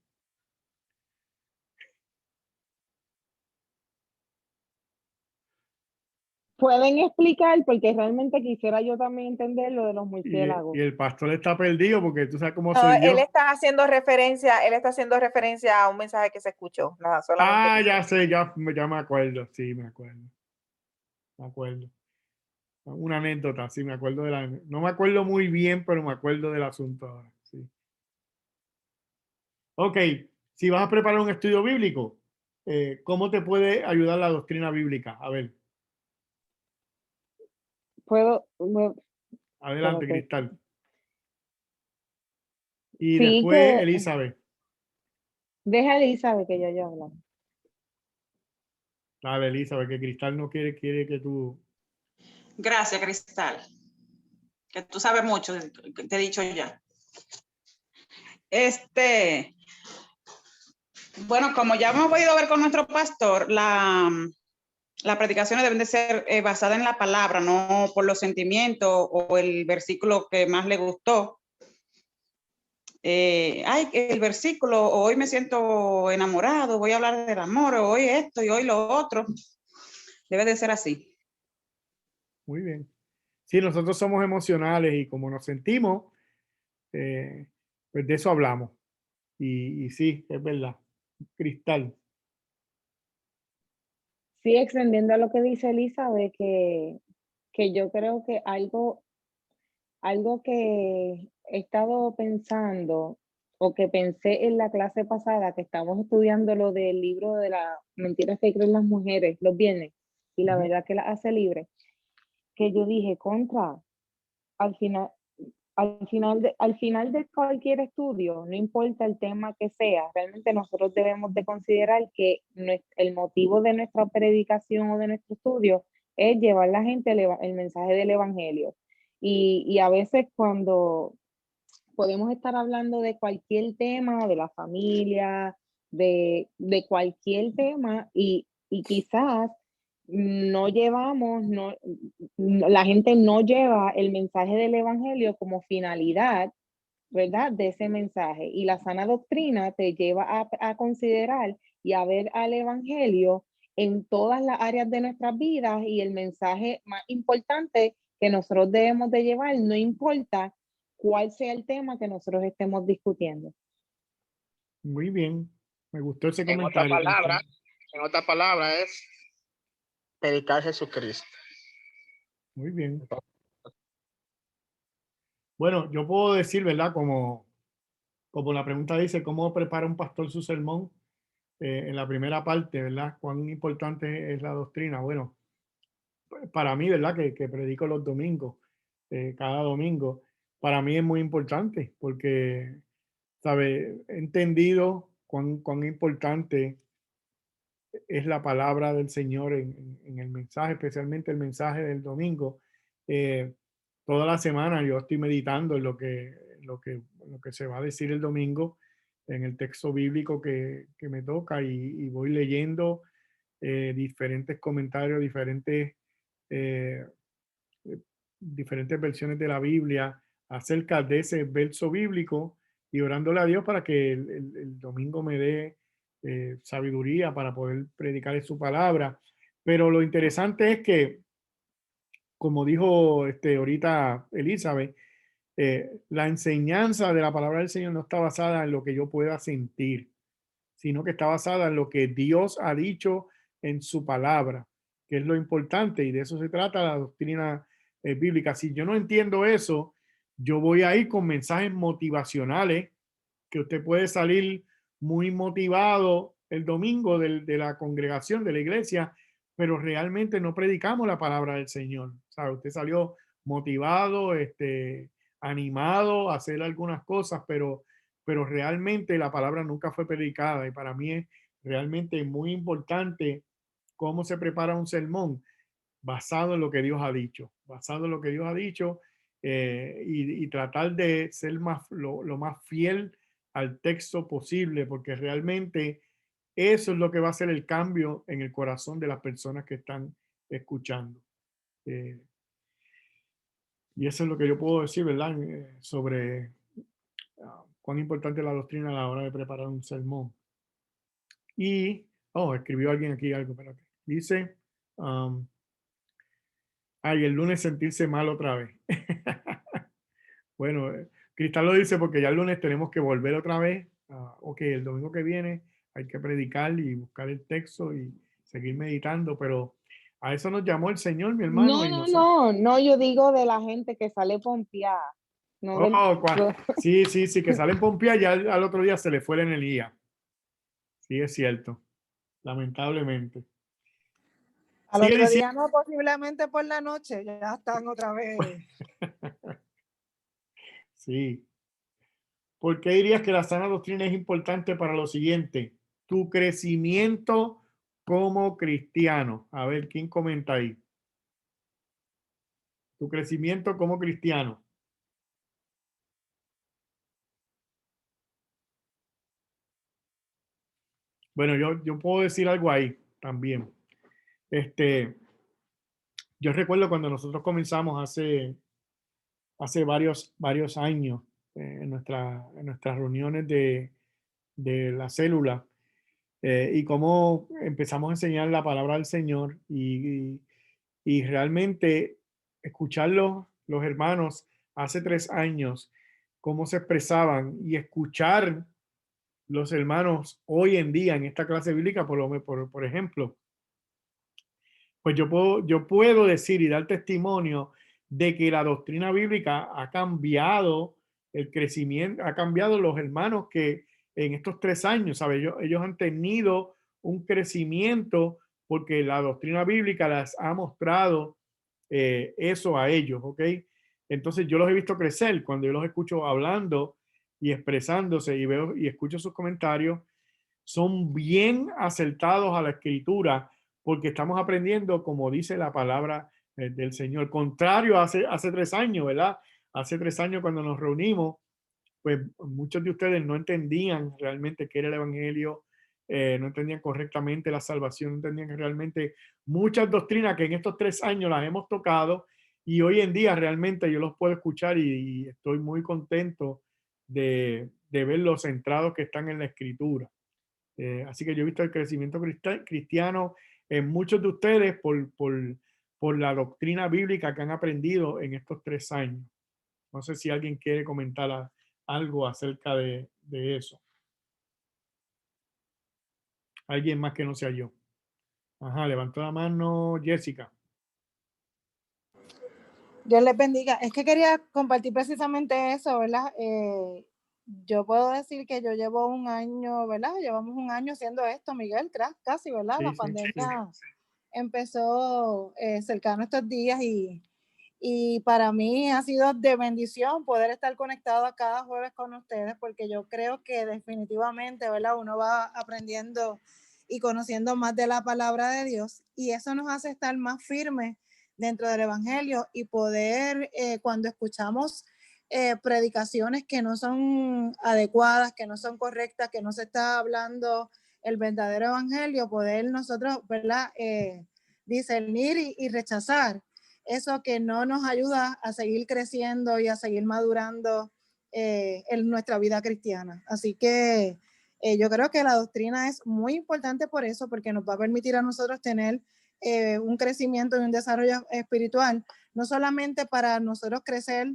Pueden explicar, porque realmente quisiera yo también entender lo de los Y murciélagos. el pastor está perdido porque tú sabes cómo No, soy yo. él está haciendo referencia a un mensaje que se escuchó. Nada, solamente Ah, ya sé, ya me acuerdo. Sí, me acuerdo. Me acuerdo. Una anécdota, sí, me acuerdo no me acuerdo muy bien, pero me acuerdo del asunto ahora. Sí. Ok, si vas a preparar un estudio bíblico, ¿cómo te puede ayudar la doctrina bíblica? A ver, adelante, espérate. Cristal. Y Sí, después, Elizabeth. Deja a Elizabeth que yo hablo. Dale, Elizabeth, que Cristal no quiere que tú... Gracias, Cristal. Que tú sabes mucho, te he dicho ya. Bueno, como ya hemos podido ver con nuestro pastor, las predicaciones deben de ser basadas en la palabra, no por los sentimientos o el versículo que más le gustó. El versículo, hoy me siento enamorado, voy a hablar del amor, hoy esto y hoy lo otro. Debe de ser así. Muy bien. Sí, nosotros somos emocionales y como nos sentimos, pues de eso hablamos. Y sí, es verdad. Cristal. Sí, extendiendo a lo que dice Elizabeth, que yo creo que algo que he estado pensando o que pensé en la clase pasada que estamos estudiando lo del libro de las mentiras que creen las mujeres los viernes y la verdad que las hace libre, que yo dije al final de cualquier estudio, no importa el tema que sea, realmente nosotros debemos de considerar que el motivo de nuestra predicación o de nuestro estudio es llevar a la gente el mensaje del evangelio. Y a veces cuando podemos estar hablando de cualquier tema, de la familia, de cualquier tema y quizás no llevamos, la gente no lleva el mensaje del evangelio como finalidad, ¿verdad? De ese mensaje. Y la sana doctrina te lleva a considerar y a ver al evangelio en todas las áreas de nuestras vidas, y el mensaje más importante que nosotros debemos de llevar, no importa cuál sea el tema que nosotros estemos discutiendo. Muy bien, me gustó ese En otras comentario. palabras, es predicar a Jesucristo. Muy bien. Bueno, yo puedo decir, ¿verdad? Como la pregunta dice, ¿cómo prepara un pastor su sermón? En la primera parte, ¿verdad? ¿Cuán importante es la doctrina? Bueno, para mí, ¿verdad? Que predico los domingos, cada domingo, para mí es muy importante porque, ¿sabe? He entendido cuán importante es la palabra del Señor en el mensaje, especialmente el mensaje del domingo. Toda la semana yo estoy meditando en lo que se va a decir el domingo, en el texto bíblico que me toca, y voy leyendo diferentes comentarios, eh, diferentes versiones de la Biblia acerca de ese verso bíblico, y orándole a Dios para que el domingo me dé sabiduría para poder predicar su palabra. Pero lo interesante es que, como dijo ahorita Elizabeth, la enseñanza de la palabra del Señor no está basada en lo que yo pueda sentir, sino que está basada en lo que Dios ha dicho en su palabra, que es lo importante, y de eso se trata la doctrina bíblica. Si yo no entiendo eso, yo voy a ir con mensajes motivacionales, que usted puede salir muy motivado el domingo de la congregación, de la iglesia, pero realmente no predicamos la palabra del Señor. O sea, usted salió motivado, animado a hacer algunas cosas, pero realmente la palabra nunca fue predicada, y para mí es realmente muy importante cómo se prepara un sermón basado en lo que Dios ha dicho, y tratar de ser lo más fiel al texto posible, porque realmente eso es lo que va a hacer el cambio en el corazón de las personas que están escuchando. Y eso es lo que yo puedo decir, ¿verdad? Sobre cuán importante es la doctrina a la hora de preparar un sermón. Y, escribió alguien aquí algo, espérate. Dice, el lunes sentirse mal otra vez. Bueno, Cristal lo dice porque ya el lunes tenemos que volver otra vez. Ok, el domingo que viene hay que predicar y buscar el texto y seguir meditando, pero a eso nos llamó el Señor, mi hermano. No, yo digo de la gente que sale pompeada. No Sí, que salen pompeadas, ya al otro día se le fue la energía. Sí, es cierto, lamentablemente. Al otro día no, posiblemente por la noche, ya están otra vez. Sí. ¿Por qué dirías que la sana doctrina es importante para lo siguiente? Tu crecimiento como cristiano. A ver, ¿quién comenta ahí? Tu crecimiento como cristiano. Bueno, yo puedo decir algo ahí también. Yo recuerdo cuando nosotros comenzamos hace varios años, en nuestras reuniones de la célula, y cómo empezamos a enseñar la palabra del Señor, y realmente escuchar los hermanos hace 3 años, cómo se expresaban, y escuchar los hermanos hoy en día en esta clase bíblica, por ejemplo, pues yo puedo decir y dar testimonio de que la doctrina bíblica ha cambiado el crecimiento, ha cambiado los hermanos que en estos 3 años, ¿sabes? Ellos han tenido un crecimiento porque la doctrina bíblica les ha mostrado eso a ellos, ¿ok? Entonces yo los he visto crecer cuando yo los escucho hablando y expresándose, y veo y escucho sus comentarios. Son bien acertados a la escritura, porque estamos aprendiendo como dice la palabra del Señor. Contrario a hace 3 años, ¿verdad? Hace 3 años cuando nos reunimos, pues muchos de ustedes no entendían realmente qué era el evangelio, no entendían correctamente la salvación, no entendían que realmente muchas doctrinas que en estos 3 años las hemos tocado y hoy en día realmente yo los puedo escuchar y estoy muy contento de ver los centrados que están en la escritura. Así que yo he visto el crecimiento cristiano en muchos de ustedes por la doctrina bíblica que han aprendido en estos 3 años. No sé si alguien quiere comentar algo acerca de eso. Alguien más que no sea yo. Ajá, levantó la mano Jessica. Dios les bendiga. Es que quería compartir precisamente eso, ¿verdad? Yo puedo decir que yo llevo 1 año, ¿verdad? Llevamos 1 año haciendo esto, Miguel, casi, ¿verdad? La pandemia empezó cercano estos días y para mí ha sido de bendición poder estar conectado a cada jueves con ustedes, porque yo creo que definitivamente, ¿verdad? Uno va aprendiendo y conociendo más de la palabra de Dios y eso nos hace estar más firmes dentro del evangelio y poder cuando escuchamos predicaciones que no son adecuadas, que no son correctas, que no se está hablando el verdadero evangelio, poder nosotros, ¿verdad? Discernir y rechazar eso que no nos ayuda a seguir creciendo y a seguir madurando en nuestra vida cristiana. Así que yo creo que la doctrina es muy importante por eso, porque nos va a permitir a nosotros tener un crecimiento y un desarrollo espiritual, no solamente para nosotros crecer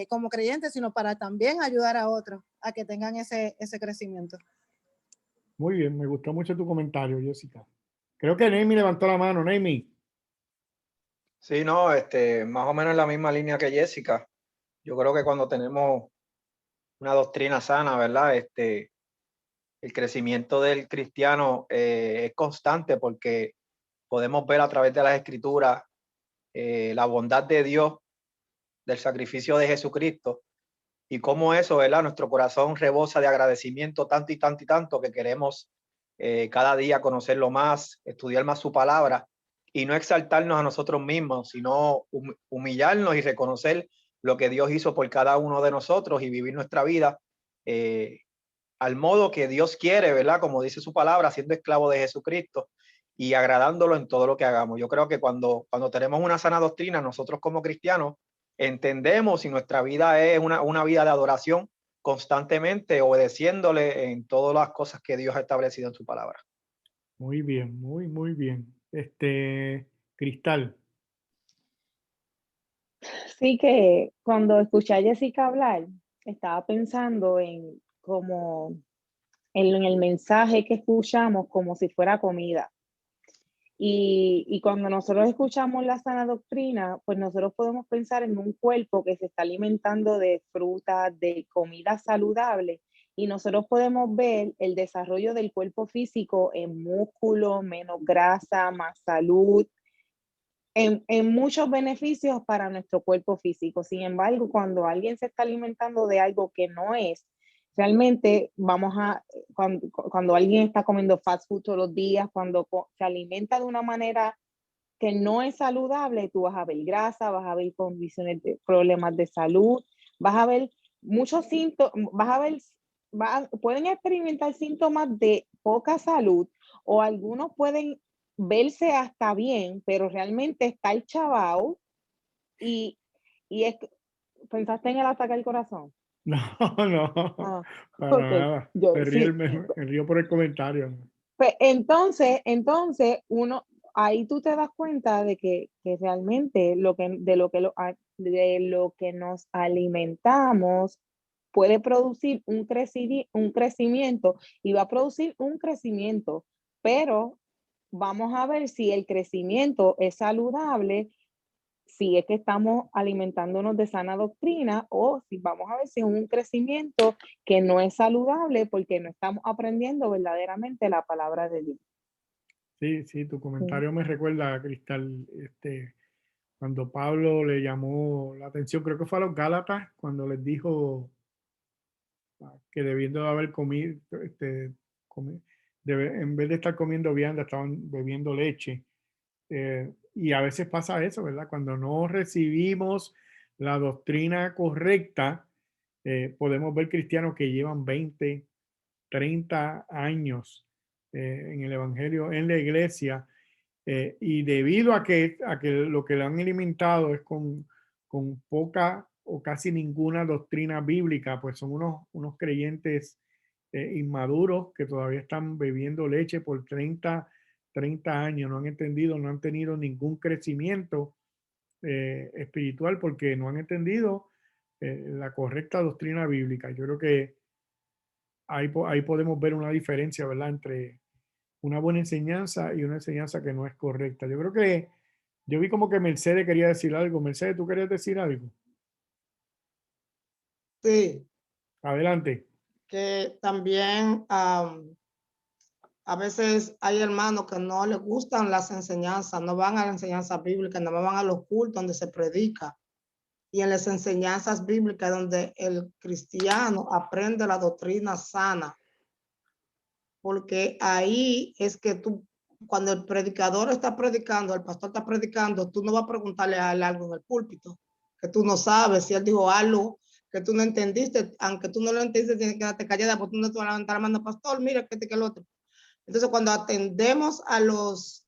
como creyentes, sino para también ayudar a otros a que tengan ese crecimiento. Muy bien, me gustó mucho tu comentario, Jessica. Creo que Nemi levantó la mano. Nemi. Sí, no, más o menos en la misma línea que Jessica. Yo creo que cuando tenemos una doctrina sana, ¿verdad? El crecimiento del cristiano es constante porque podemos ver a través de las escrituras la bondad de Dios, del sacrificio de Jesucristo y cómo eso, ¿verdad? Nuestro corazón rebosa de agradecimiento tanto y tanto y tanto que queremos cada día conocerlo más, estudiar más su palabra y no exaltarnos a nosotros mismos, sino humillarnos y reconocer lo que Dios hizo por cada uno de nosotros y vivir nuestra vida al modo que Dios quiere, ¿verdad? Como dice su palabra, siendo esclavo de Jesucristo y agradándolo en todo lo que hagamos. Yo creo que cuando tenemos una sana doctrina, nosotros como cristianos entendemos y nuestra vida es una vida de adoración constantemente, obedeciéndole en todas las cosas que Dios ha establecido en su palabra. Muy bien, muy bien. Cristal. Sí, que cuando escuché a Jessica hablar, estaba pensando en como en el mensaje que escuchamos como si fuera comida. Y cuando nosotros escuchamos la sana doctrina, pues nosotros podemos pensar en un cuerpo que se está alimentando de frutas, de comida saludable, y nosotros podemos ver el desarrollo del cuerpo físico en músculo, menos grasa, más salud, en muchos beneficios para nuestro cuerpo físico. Sin embargo, cuando alguien se está alimentando de algo que no es, realmente cuando alguien está comiendo fast food todos los días, cuando se alimenta de una manera que no es saludable, tú vas a ver grasa, vas a ver condiciones de problemas de salud, vas a ver muchos síntomas, pueden experimentar síntomas de poca salud o algunos pueden verse hasta bien, pero realmente está el chavao y ¿pensaste en el ataque al corazón? No, Ah, para okay. nada. Sí. Me río por el comentario. Pues entonces uno, ahí tú te das cuenta de que realmente de lo que nos alimentamos puede producir un crecimiento y va a producir un crecimiento, pero vamos a ver si el crecimiento es saludable, si es que estamos alimentándonos de sana doctrina o si vamos a ver si es un crecimiento que no es saludable porque no estamos aprendiendo verdaderamente la palabra de Dios. Sí, tu comentario me recuerda, Cristal, cuando Pablo le llamó la atención, creo que fue a los Gálatas, cuando les dijo que debiendo de haber comido, en vez de estar comiendo vianda, estaban bebiendo leche. Y a veces pasa eso, ¿verdad? Cuando no recibimos la doctrina correcta, podemos ver cristianos que llevan 20, 30 años en el Evangelio, en la iglesia, y debido a que lo que le han alimentado es con poca o casi ninguna doctrina bíblica, pues son unos creyentes inmaduros que todavía están bebiendo leche por 30 años, no han entendido, no han tenido ningún crecimiento espiritual porque no han entendido la correcta doctrina bíblica. Yo creo que ahí podemos ver una diferencia, ¿verdad?, entre una buena enseñanza y una enseñanza que no es correcta. Yo creo que yo vi como que Mercedes quería decir algo. Mercedes, ¿tú querías decir algo? Sí. Adelante. Que también a veces hay hermanos que no les gustan las enseñanzas, no van a la enseñanza bíblica, no van a los cultos donde se predica. Y en las enseñanzas bíblicas donde el cristiano aprende la doctrina sana. Porque ahí es que tú, cuando el predicador está predicando, el pastor está predicando, tú no vas a preguntarle a él algo en el púlpito, que tú no sabes si él dijo algo que tú no entendiste, aunque tú no lo entendiste, tienes que quedarte callada, porque tú no te vas a levantar la mano, pastor, mira que el otro. Entonces, cuando atendemos a los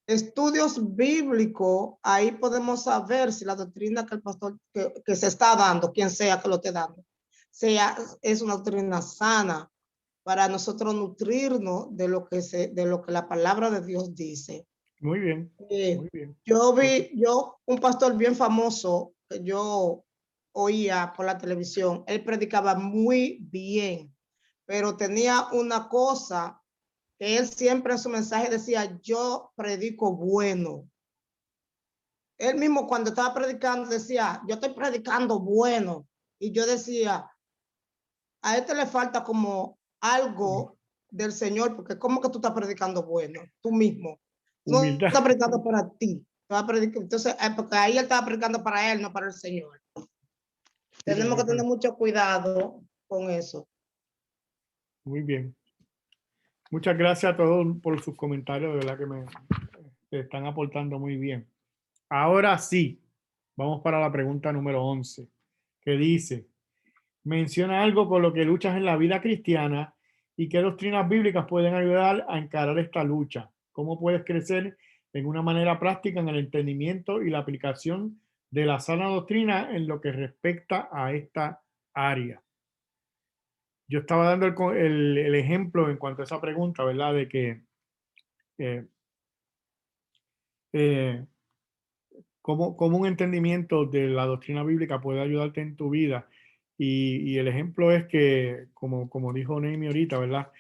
estudios bíblicos, ahí podemos saber si la doctrina que el pastor que se está dando, quien sea que lo esté dando, es una doctrina sana para nosotros nutrirnos de lo que la palabra de Dios dice. Muy bien, muy bien. Un pastor bien famoso que yo oía por la televisión, él predicaba muy bien, pero tenía una cosa que él siempre en su mensaje decía, yo predico bueno. Él mismo cuando estaba predicando decía, yo estoy predicando bueno. Y yo decía, a este le falta como algo del Señor, porque ¿cómo que tú estás predicando bueno? Tú mismo. No estás predicando para ti. Entonces, porque ahí él estaba predicando para él, no para el Señor. Tenemos que tener mucho cuidado con eso. Muy bien. Muchas gracias a todos por sus comentarios, de verdad que me están aportando muy bien. Ahora sí, vamos para la pregunta número 11, que dice, menciona algo con lo que luchas en la vida cristiana y qué doctrinas bíblicas pueden ayudar a encarar esta lucha. ¿Cómo puedes crecer en una manera práctica en el entendimiento y la aplicación de la sana doctrina en lo que respecta a esta área? Yo estaba dando el ejemplo en cuanto a esa pregunta, ¿verdad? De que cómo un entendimiento de la doctrina bíblica puede ayudarte en tu vida. Y el ejemplo es que, como dijo Neimi ahorita, ¿verdad?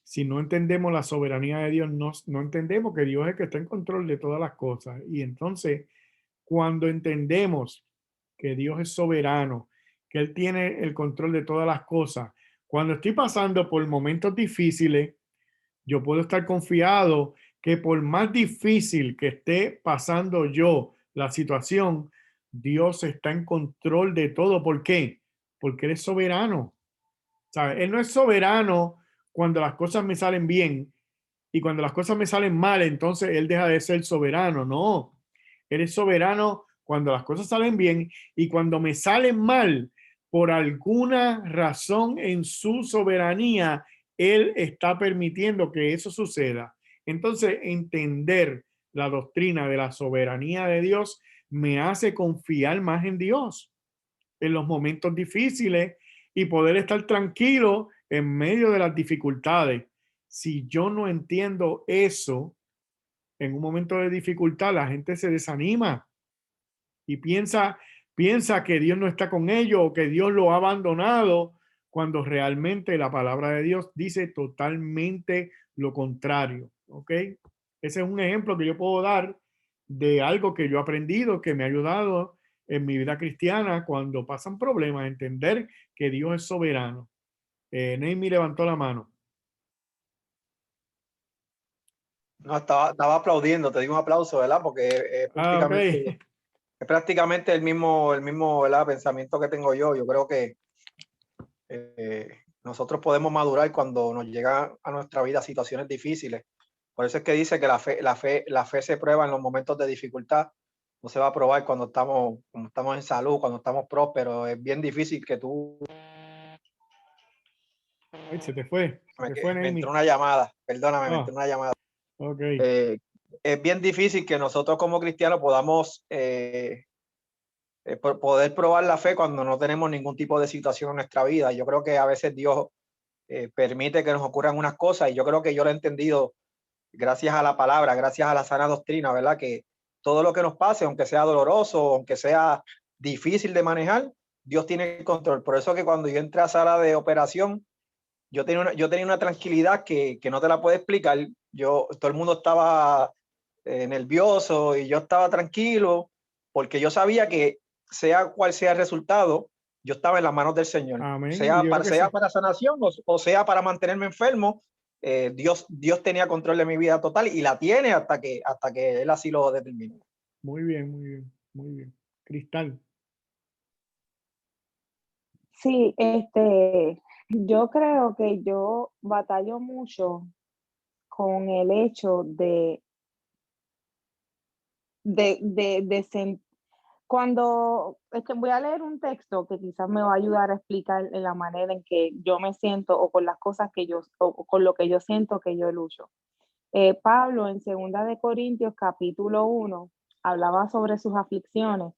Si no entendemos la soberanía de Dios, no entendemos que Dios es el que está en control de todas las cosas. Y entonces, cuando entendemos que Dios es soberano, que Él tiene el control de todas las cosas, cuando estoy pasando por momentos difíciles, yo puedo estar confiado que por más difícil que esté pasando yo la situación, Dios está en control de todo. ¿Por qué? Porque Él es soberano. ¿Sabe? Él no es soberano cuando las cosas me salen bien y cuando las cosas me salen mal, entonces Él deja de ser soberano. No, Él es soberano cuando las cosas salen bien y cuando me salen mal, por alguna razón en su soberanía, Él está permitiendo que eso suceda. Entonces, entender la doctrina de la soberanía de Dios me hace confiar más en Dios en los momentos difíciles y poder estar tranquilo en medio de las dificultades. Si yo no entiendo eso, en un momento de dificultad, la gente se desanima y piensa que Dios no está con ellos o que Dios lo ha abandonado, cuando realmente la palabra de Dios dice totalmente lo contrario. ¿Ok? Ese es un ejemplo que yo puedo dar de algo que yo he aprendido, que me ha ayudado en mi vida cristiana cuando pasan problemas, entender que Dios es soberano. Neimi levantó la mano. No, estaba aplaudiendo, te digo un aplauso, ¿verdad? Porque es prácticamente el mismo, ¿verdad?, pensamiento que tengo yo. Yo creo que nosotros podemos madurar cuando nos llegan a nuestra vida situaciones difíciles. Por eso es que dice que la fe se prueba en los momentos de dificultad. No se va a probar cuando estamos en salud, cuando estamos prósperos. Es bien difícil que tú Ay, se te fue. Me, Se te fue, me Naomi. entró una llamada, perdóname, me Ah, entró una llamada. ok. Es bien difícil que nosotros como cristianos podamos poder probar la fe cuando no tenemos ningún tipo de situación en nuestra vida. Yo creo que a veces Dios permite que nos ocurran unas cosas y yo creo que yo lo he entendido gracias a la palabra, gracias a la sana doctrina, ¿verdad? Que todo lo que nos pase, aunque sea doloroso, aunque sea difícil de manejar, Dios tiene el control. Por eso que cuando yo entré a sala de operación, yo tenía una tranquilidad que no te la puedo explicar. Todo el mundo estaba nervioso y yo estaba tranquilo porque yo sabía que sea cual sea el resultado, yo estaba en las manos del Señor. Amén. Sea Yo creo que sea sí. para sanación o sea para mantenerme enfermo, Dios tenía control de mi vida total y la tiene hasta que Él así lo determine. Muy bien, muy bien, muy bien. Cristal. Sí, yo creo que yo batallo mucho con el hecho de cuando es que voy a leer un texto que quizás me va a ayudar a explicar en la manera en que yo me siento o con las cosas que o con lo que yo siento que yo lucho. Pablo en 2 Corintios capítulo 1 hablaba sobre sus aflicciones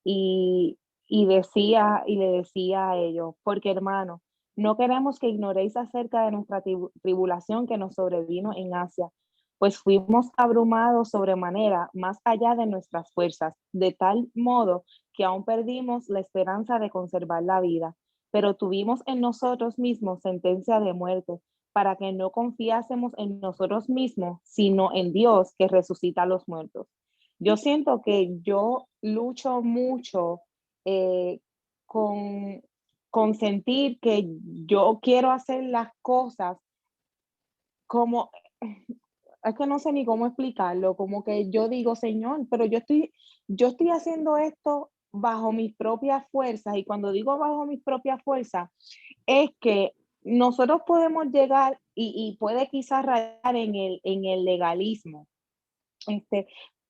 y, y le decía a ellos, porque hermanos, no queremos que ignoréis acerca de nuestra tribulación que nos sobrevino en Asia, pues fuimos abrumados sobremanera, más allá de nuestras fuerzas, de tal modo que aún perdimos la esperanza de conservar la vida, pero tuvimos en nosotros mismos sentencia de muerte, para que no confiásemos en nosotros mismos, sino en Dios que resucita a los muertos. Yo siento que yo lucho mucho eh, con, con sentir que yo quiero hacer las cosas como, es que no sé ni cómo explicarlo, como que yo digo, Señor, pero yo estoy haciendo esto bajo mis propias fuerzas, y cuando digo bajo mis propias fuerzas, es que nosotros podemos llegar y puede quizás rayar en el legalismo.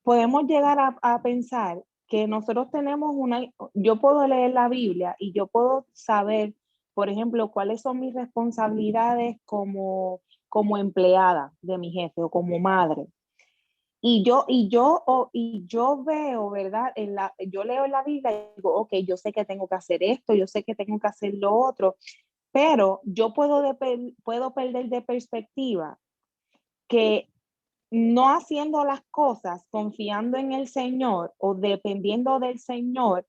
Podemos llegar a pensar que nosotros tenemos yo puedo leer la Biblia y yo puedo saber, por ejemplo, cuáles son mis responsabilidades como empleada de mi jefe o como madre. Y yo veo, ¿verdad? Yo leo en la Biblia y digo, ok, yo sé que tengo que hacer esto, yo sé que tengo que hacer lo otro, pero yo puedo perder de perspectiva que no haciendo las cosas confiando en el Señor o dependiendo del Señor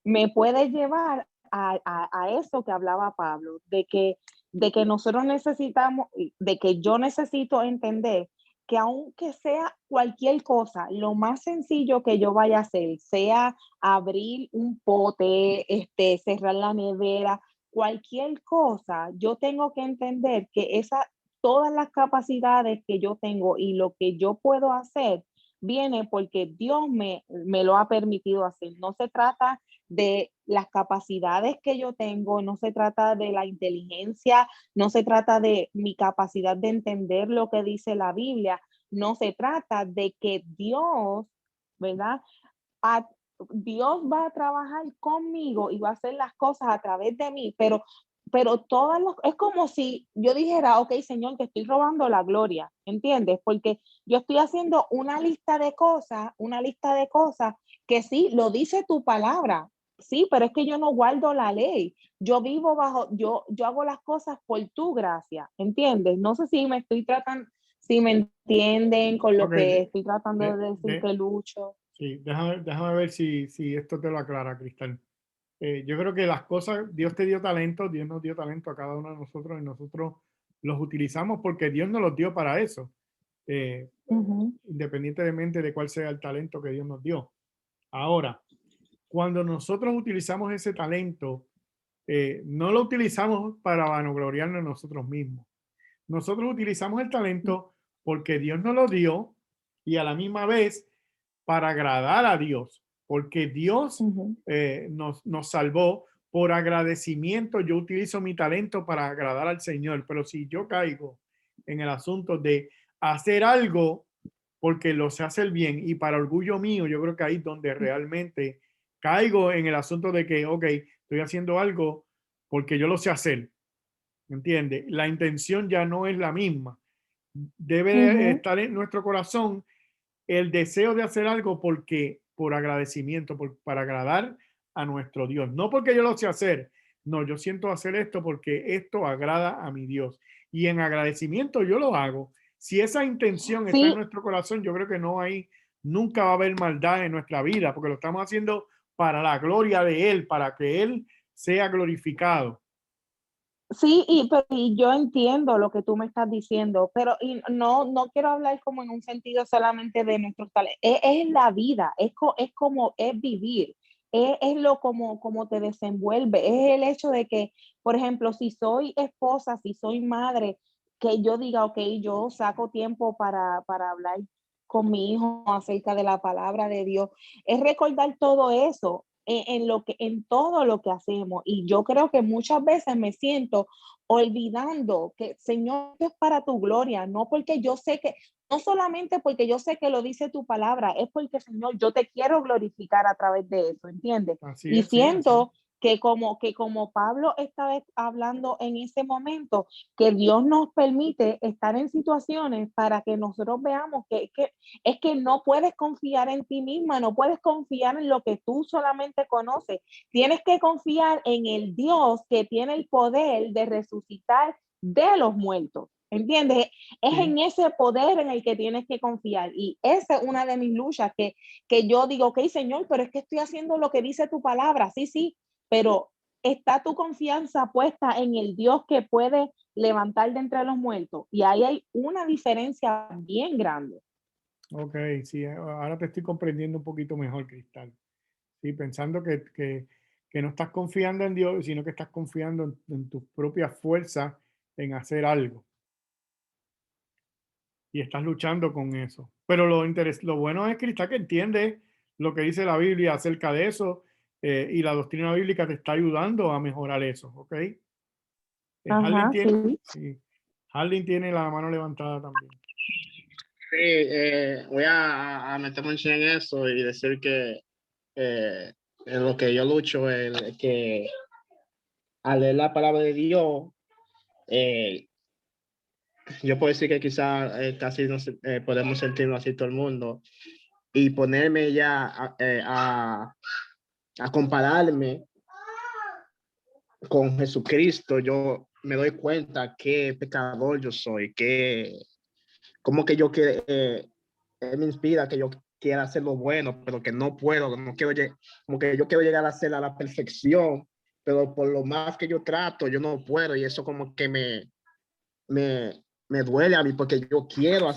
me puede llevar a eso que hablaba Pablo, de que nosotros necesitamos, de que yo necesito entender que aunque sea cualquier cosa, lo más sencillo que yo vaya a hacer, sea abrir un pote, cerrar la nevera, cualquier cosa, yo tengo que entender que todas las capacidades que yo tengo y lo que yo puedo hacer viene porque Dios me lo ha permitido hacer. No se trata de las capacidades que yo tengo, no se trata de la inteligencia, no se trata de mi capacidad de entender lo que dice la Biblia, no se trata de que Dios, ¿verdad? Dios va a trabajar conmigo y va a hacer las cosas a través de mí, pero es como si yo dijera, ok, Señor, te estoy robando la gloria, ¿entiendes? Porque yo estoy haciendo una lista de cosas que sí, lo dice tu palabra, sí, pero es que yo no guardo la ley, yo vivo yo hago las cosas por tu gracia, ¿entiendes? No sé si si me entienden con lo que estoy tratando de decir que lucho. Sí, déjame ver si esto te lo aclara, Cristal. Yo creo que las cosas, Dios te dio talento, Dios nos dio talento a cada uno de nosotros y nosotros los utilizamos porque Dios nos los dio para eso, independientemente de cuál sea el talento que Dios nos dio. Ahora, cuando nosotros utilizamos ese talento, no lo utilizamos para vanagloriarnos nosotros mismos. Nosotros utilizamos el talento porque Dios nos lo dio y a la misma vez para agradar a Dios, porque Dios nos salvó por agradecimiento. Yo utilizo mi talento para agradar al Señor, pero si yo caigo en el asunto de hacer algo porque lo sé hacer bien y para orgullo mío, yo creo que ahí es donde realmente caigo en el asunto de que, ok, estoy haciendo algo porque yo lo sé hacer. ¿entiendes? La intención ya no es la misma. Debe de estar en nuestro corazón el deseo de hacer algo por agradecimiento, para agradar a nuestro Dios. No porque yo lo sé hacer, no, yo siento hacer esto porque esto agrada a mi Dios. Y en agradecimiento yo lo hago. Si esa intención está en nuestro corazón, yo creo que nunca va a haber maldad en nuestra vida, porque lo estamos haciendo para la gloria de Él, para que Él sea glorificado. Sí, y yo entiendo lo que tú me estás diciendo, pero no quiero hablar como en un sentido solamente de nuestros talentos. Es la vida, es como es vivir, es lo como te desenvuelve, es el hecho de que, por ejemplo, si soy esposa, si soy madre, que yo diga, ok, yo saco tiempo para hablar con mi hijo acerca de la palabra de Dios, es recordar todo eso en todo lo que hacemos. Y yo creo que muchas veces me siento olvidando que, Señor, es para tu gloria, no porque yo sé que, no solamente porque yo sé que lo dice tu palabra, es porque, Señor, yo te quiero glorificar a través de eso, ¿entiendes? Así es, siento que como Pablo estaba hablando en ese momento, que Dios nos permite estar en situaciones para que nosotros veamos que es que no puedes confiar en ti misma, no puedes confiar en lo que tú solamente conoces. Tienes que confiar en el Dios que tiene el poder de resucitar de los muertos. ¿Entiendes? Es en ese poder en el que tienes que confiar. Y esa es una de mis luchas que yo digo, ok, Señor, pero es que estoy haciendo lo que dice tu palabra. Sí, pero está tu confianza puesta en el Dios que puede levantar de entre los muertos. Y ahí hay una diferencia bien grande. Ok, sí, ahora te estoy comprendiendo un poquito mejor, Cristal. Sí, pensando que no estás confiando en Dios, sino que estás confiando en tus propias fuerzas en hacer algo. Y estás luchando con eso. Pero lo bueno es, Cristal, que entiende lo que dice la Biblia acerca de eso, y la doctrina bíblica te está ayudando a mejorar eso, ¿ok? Ajá, Harlin tiene la mano levantada también. Sí, voy a meterme en eso y decir que en lo que yo lucho es que al leer la palabra de Dios, yo puedo decir que quizás casi podemos sentirnos así todo el mundo y ponerme ya a compararme con Jesucristo. Yo me doy cuenta qué pecador yo soy, como que él me inspira que yo quiera hacer lo bueno, pero que no puedo, no quiero como que yo quiero llegar a hacer a la perfección, pero por lo más que yo trato, yo no puedo, y eso como que me duele a mí, porque yo quiero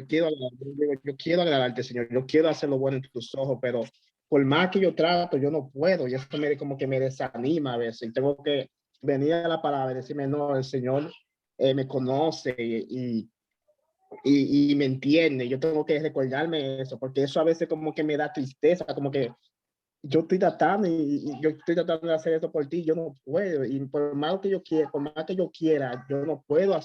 quiero agradarte, Señor, yo quiero hacer lo bueno en tus ojos, pero por más que yo trato, yo no puedo, y eso como que me desanima a veces, y tengo que venir a la palabra y decirme, no, el Señor me conoce y me entiende. Yo tengo que recordarme eso, porque eso a veces como que me da tristeza, como que yo estoy tratando y yo estoy tratando de hacer esto por ti, yo no puedo, y por más que yo quiera, yo no puedo,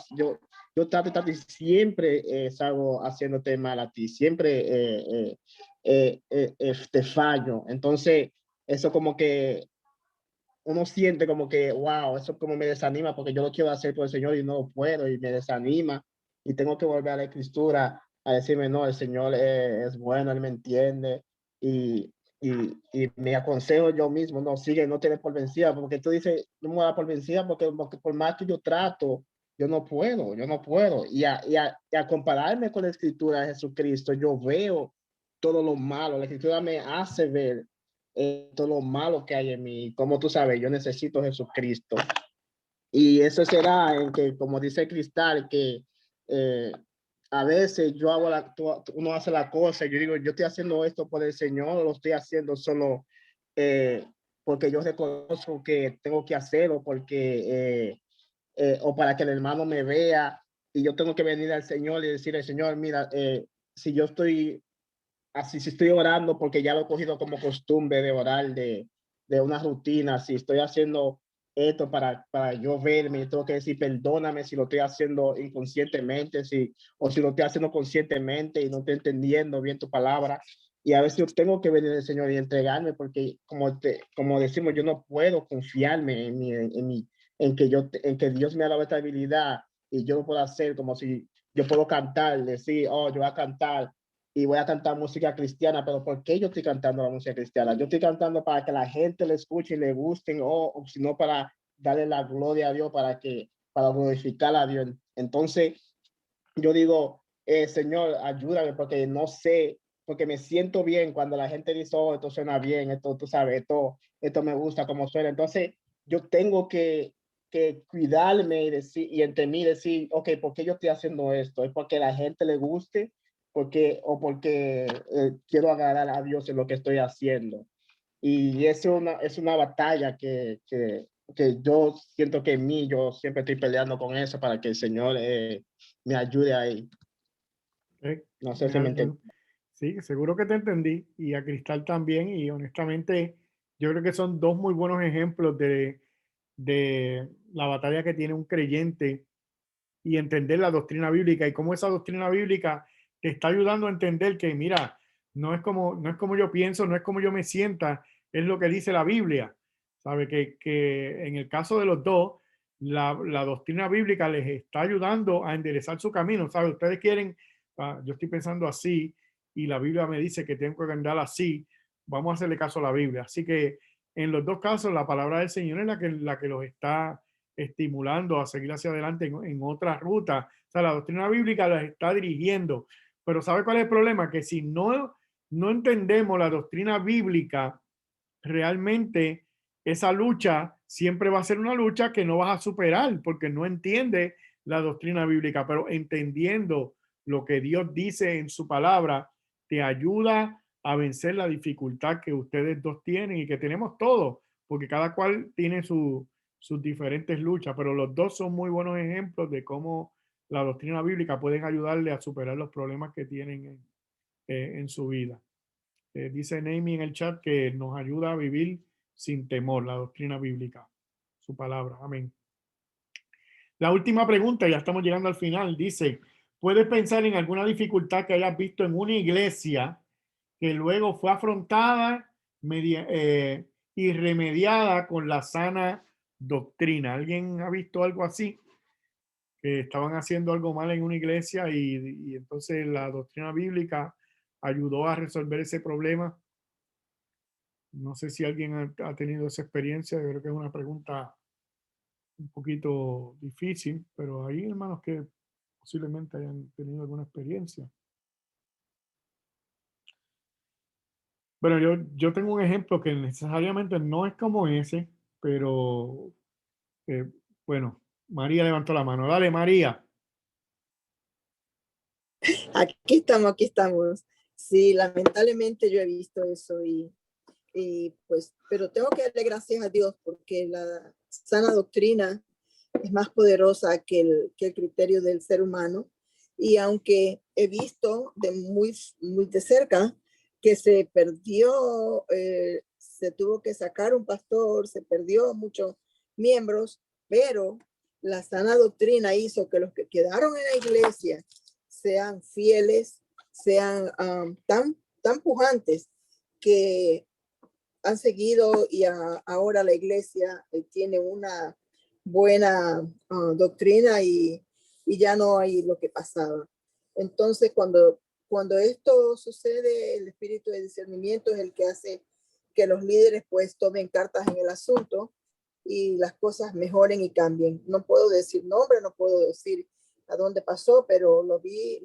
yo trato y siempre salgo haciéndote mal a ti, siempre te fallo. Entonces eso como que uno siente como que, wow, eso como me desanima, porque yo lo quiero hacer por el Señor y no lo puedo, y me desanima, y tengo que volver a la Escritura a decirme, no, el Señor es bueno, Él me entiende, y me aconsejo yo mismo, no, sigue, no te des por vencida, porque tú dices, no me voy a dar por vencida, porque por más que yo trato, yo no puedo, y a compararme con la Escritura de Jesucristo, yo veo todo lo malo, la Escritura me hace ver todo lo malo que hay en mí. Como tú sabes, yo necesito a Jesucristo. Y eso será en que, como dice Cristal, que a veces yo hago uno hace la cosa, y yo digo, yo estoy haciendo esto por el Señor, lo estoy haciendo solo porque yo reconozco que tengo que hacerlo, porque o para que el hermano me vea, y yo tengo que venir al Señor y decirle, Señor, mira, si yo estoy así, si estoy orando porque ya lo he cogido como costumbre de orar, de una rutina, si estoy haciendo esto para yo verme, tengo que decir perdóname si lo estoy haciendo inconscientemente, o si lo estoy haciendo conscientemente y no estoy entendiendo bien tu palabra. Y a veces yo tengo que venir al Señor y entregarme, porque como decimos, yo no puedo confiarme en en que Dios me ha dado esta habilidad y yo lo puedo hacer como si yo puedo cantar, decir, oh, yo voy a cantar y voy a cantar música cristiana, pero ¿por qué yo estoy cantando la música cristiana? Yo estoy cantando para que la gente le escuche y le gusten, o si no, para darle la gloria a Dios, para glorificar a Dios. Entonces, yo digo, Señor, ayúdame, porque no sé, porque me siento bien cuando la gente dice, oh, esto suena bien, esto, tú sabes, esto me gusta como suena. Entonces, yo tengo que cuidarme y decir, y entre mí decir, ok, ¿por qué yo estoy haciendo esto? ¿Es porque a la gente le guste? Porque quiero agradar a Dios en lo que estoy haciendo. Y es una batalla que yo siento que en mí, yo siempre estoy peleando con eso para que el Señor me ayude ahí. No sé si me entendí. Sí, seguro que te entendí, y a Cristal también, y honestamente yo creo que son dos muy buenos ejemplos de la batalla que tiene un creyente y entender la doctrina bíblica y cómo esa doctrina bíblica te está ayudando a entender que, mira, no es como yo pienso, no es como yo me sienta, es lo que dice la Biblia. Sabe que en el caso de los dos, la doctrina bíblica les está ayudando a enderezar su camino. ¿Sabe? Ustedes quieren, yo estoy pensando así y la Biblia me dice que tengo que andar así, vamos a hacerle caso a la Biblia. Así que en los dos casos la palabra del Señor es la que los está estimulando a seguir hacia adelante en otra ruta. O sea, la doctrina bíblica las está dirigiendo. Pero ¿sabe cuál es el problema? Que si no entendemos la doctrina bíblica, realmente esa lucha siempre va a ser una lucha que no vas a superar porque no entiende la doctrina bíblica, pero entendiendo lo que Dios dice en su palabra, te ayuda a vencer la dificultad que ustedes dos tienen y que tenemos todos, porque cada cual tiene sus diferentes luchas, pero los dos son muy buenos ejemplos de cómo la doctrina bíblica pueden ayudarle a superar los problemas que tienen en su vida. Dice Naomi en el chat que nos ayuda a vivir sin temor, la doctrina bíblica, su palabra. Amén. La última pregunta, ya estamos llegando al final, dice, ¿puedes pensar en alguna dificultad que hayas visto en una iglesia que luego fue afrontada y remediada con la sana doctrina? ¿Alguien ha visto algo así? Que estaban haciendo algo mal en una iglesia y entonces la doctrina bíblica ayudó a resolver ese problema. No sé si alguien ha tenido esa experiencia. Yo creo que es una pregunta un poquito difícil, pero hay hermanos que posiblemente hayan tenido alguna experiencia. Bueno, yo tengo un ejemplo que necesariamente no es como ese, pero bueno, María levantó la mano. Dale, María. Aquí estamos. Sí, lamentablemente yo he visto eso y pues, pero tengo que darle gracias a Dios porque la sana doctrina es más poderosa que el criterio del ser humano. Y aunque he visto muy de cerca que se perdió, se tuvo que sacar un pastor, se perdió muchos miembros, pero la sana doctrina hizo que los que quedaron en la iglesia sean fieles, sean tan pujantes que han seguido y ahora la iglesia tiene una buena doctrina y ya no hay lo que pasaba. Entonces, cuando esto sucede, el espíritu de discernimiento es el que hace que los líderes pues tomen cartas en el asunto y las cosas mejoren y cambien. No puedo decir nombre, no puedo decir a dónde pasó, pero lo vi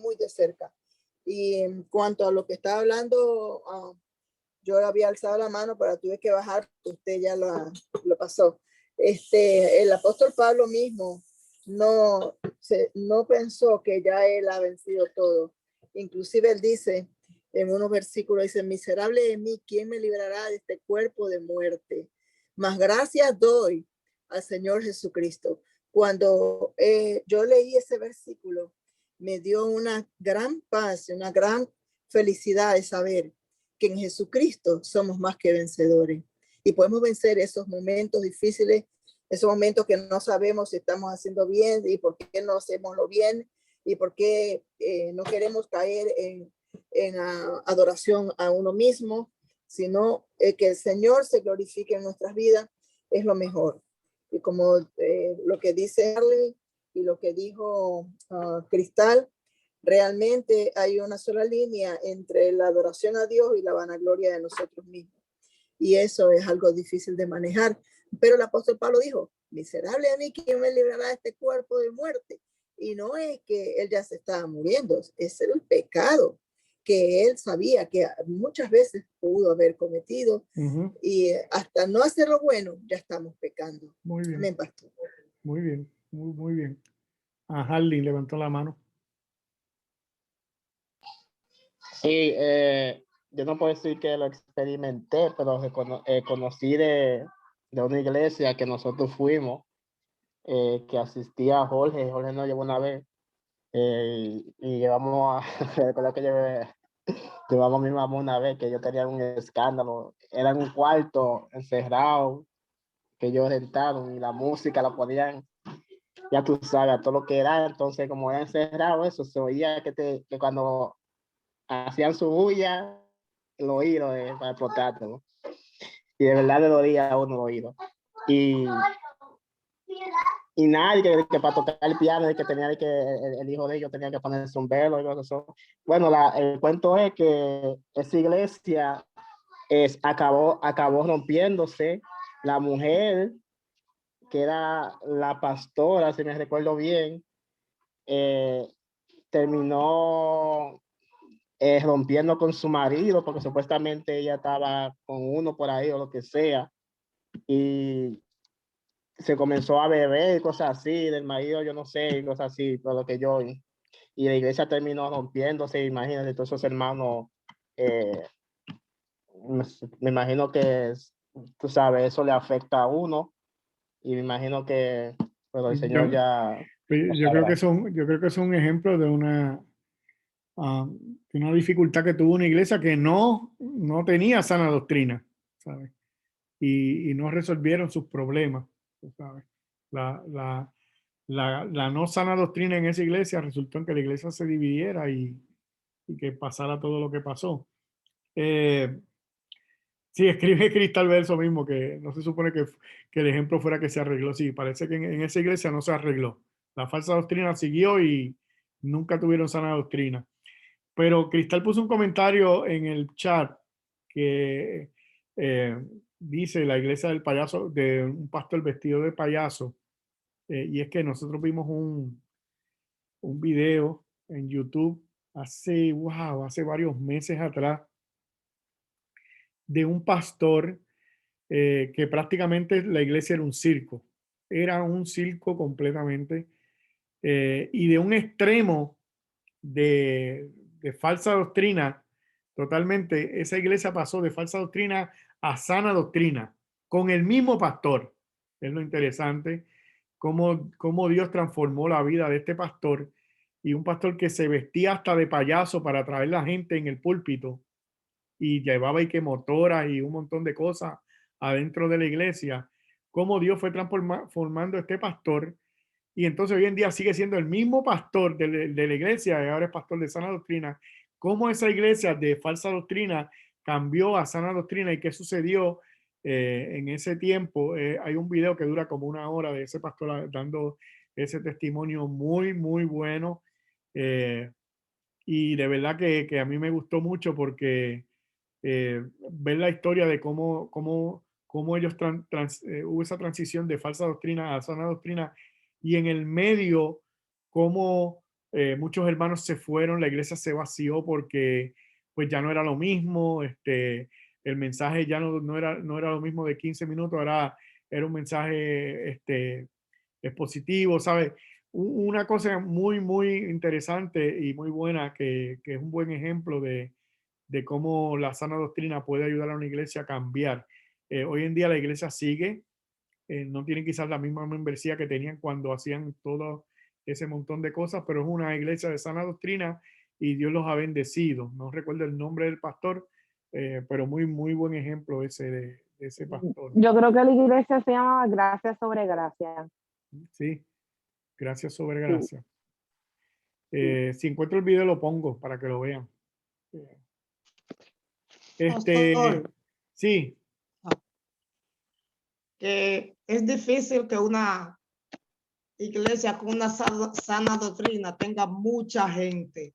muy de cerca. Y en cuanto a lo que estaba hablando, yo había alzado la mano, pero tuve que bajar, usted ya lo pasó. El apóstol Pablo mismo no pensó que ya él ha vencido todo. Inclusive él dice en unos versículos, dice, miserable de mí, ¿quién me librará de este cuerpo de muerte? Mas gracias doy al Señor Jesucristo. Cuando yo leí ese versículo, me dio una gran paz, una gran felicidad de saber que en Jesucristo somos más que vencedores y podemos vencer esos momentos difíciles, esos momentos que no sabemos si estamos haciendo bien y por qué no hacemos lo bien y por qué no queremos caer en adoración a uno mismo, sino que el Señor se glorifique en nuestras vidas, es lo mejor. Y como lo que dice Harley y lo que dijo Cristal, realmente hay una sola línea entre la adoración a Dios y la vanagloria de nosotros mismos. Y eso es algo difícil de manejar. Pero el apóstol Pablo dijo, miserable a mí, ¿quién me librará de este cuerpo de muerte? Y no es que él ya se estaba muriendo, es el pecado que él sabía que muchas veces pudo haber cometido. Y hasta no hacer lo bueno, ya estamos pecando. Muy bien. Amén, pastor. Muy bien, muy bien. Harley levantó la mano. Sí, yo no puedo decir que lo experimenté, pero conocí de una iglesia que nosotros fuimos, que asistía a Jorge. Jorge nos llevó una vez y llevamos recuerdo que llevamos a mi mamá una vez, que yo tenía un escándalo. Era en un cuarto encerrado que ellos rentaron y la música la ponían, ya tú sabes, todo lo que era. Entonces, como era encerrado, eso se oía que cuando hacían su bulla, el oído para explotarte, ¿no? Y de verdad le dolía a uno el oído. Y nadie que para tocar el piano, que tenía que el hijo de ellos tenía que ponerse un velo y eso. Bueno, el cuento es que esa iglesia acabó rompiéndose. La mujer, que era la pastora, si me recuerdo bien, terminó rompiendo con su marido, porque supuestamente ella estaba con uno por ahí o lo que sea, y se comenzó a beber y cosas así, del marido, yo no sé, y cosas así, por lo que yo, y la iglesia terminó rompiéndose. Imagínate, todos esos hermanos, me imagino que, tú sabes, eso le afecta a uno, y me imagino que, pero el Señor yo creo que es un ejemplo de una dificultad que tuvo una iglesia que no tenía sana doctrina, ¿sabes? Y no resolvieron sus problemas, ¿sabes? La no sana doctrina en esa iglesia resultó en que la iglesia se dividiera y que pasara todo lo que pasó. Sí, escribe Cristal Verso mismo, que no se supone que el ejemplo fuera que se arregló. Sí, parece que en esa iglesia no se arregló. La falsa doctrina siguió y nunca tuvieron sana doctrina. Pero Cristal puso un comentario en el chat que dice la iglesia del payaso, de un pastor vestido de payaso. Y es que nosotros vimos un video en YouTube hace varios meses atrás de un pastor que prácticamente la iglesia era un circo. Era un circo completamente. Y de un extremo de falsa doctrina, totalmente, esa iglesia pasó de falsa doctrina a sana doctrina, con el mismo pastor. Es lo interesante, cómo Dios transformó la vida de este pastor, y un pastor que se vestía hasta de payaso para atraer a la gente en el púlpito, y llevaba y que motoras y un montón de cosas adentro de la iglesia, cómo Dios fue transformando a este pastor. Y entonces hoy en día sigue siendo el mismo pastor de la iglesia y ahora es pastor de sana doctrina. Cómo esa iglesia de falsa doctrina cambió a sana doctrina y qué sucedió en ese tiempo. Hay un video que dura como 1 hora de ese pastor dando ese testimonio muy, muy bueno. Y de verdad que a mí me gustó mucho porque ver la historia de cómo ellos hubo esa transición de falsa doctrina a sana doctrina, y en el medio cómo muchos hermanos se fueron, la iglesia se vació porque pues ya no era lo mismo, el mensaje ya no era lo mismo de 15 minutos, ahora era un mensaje expositivo, ¿sabes? Una cosa muy, muy interesante y muy buena que es un buen ejemplo de cómo la sana doctrina puede ayudar a una iglesia a cambiar. Hoy en día la iglesia sigue, no tienen quizás la misma membresía que tenían cuando hacían todo ese montón de cosas, pero es una iglesia de sana doctrina y Dios los ha bendecido. No recuerdo el nombre del pastor, pero muy, muy buen ejemplo ese de ese pastor. Yo creo que la iglesia se llama Gracia sobre Gracia. Sí, gracias sobre gracia. Si encuentro el video lo pongo para que lo vean. Pastor. Sí. que es difícil que una iglesia con una sana doctrina tenga mucha gente,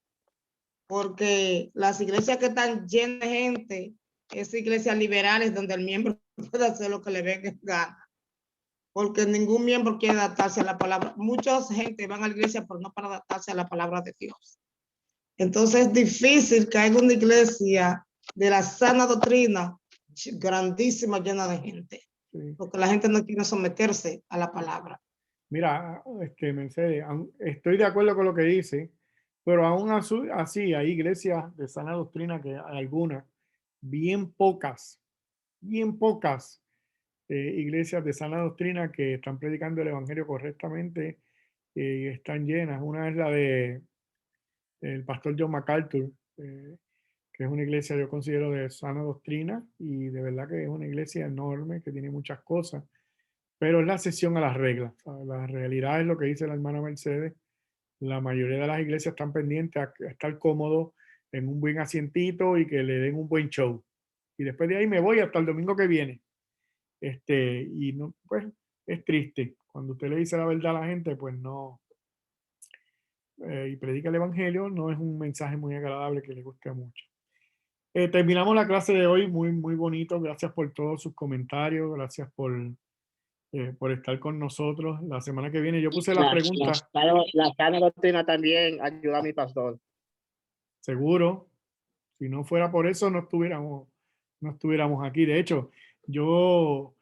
porque las iglesias que están llenas de gente es iglesias liberales donde el miembro puede hacer lo que le venga en gana, porque ningún miembro quiere adaptarse a la palabra. Mucha gente van a la iglesia pero no para adaptarse a la palabra de Dios. Entonces es difícil que haya una iglesia de la sana doctrina grandísima, llena de gente, porque la gente no quiere someterse a la palabra. Mira, Mercedes, estoy de acuerdo con lo que dice, pero aún así hay iglesias de sana doctrina, que hay algunas, bien pocas iglesias de sana doctrina que están predicando el evangelio correctamente y están llenas. Una es la de el pastor John MacArthur, que es una iglesia, yo considero, de sana doctrina, y de verdad que es una iglesia enorme que tiene muchas cosas, pero es la excepción a las reglas. La realidad es lo que dice la hermana Mercedes. La mayoría de las iglesias están pendientes a estar cómodos en un buen asientito y que le den un buen show. Y después de ahí me voy hasta el domingo que viene. Y no, pues es triste. Cuando usted le dice la verdad a la gente, pues no. Y predica el evangelio, no es un mensaje muy agradable que le guste mucho. Terminamos la clase de hoy, muy, muy bonito. Gracias por todos sus comentarios. Gracias por estar con nosotros. La semana que viene yo puse las preguntas. La sana doctrina también ayuda a mi pastor. Seguro. Si no fuera por eso, no estuviéramos aquí. De hecho, yo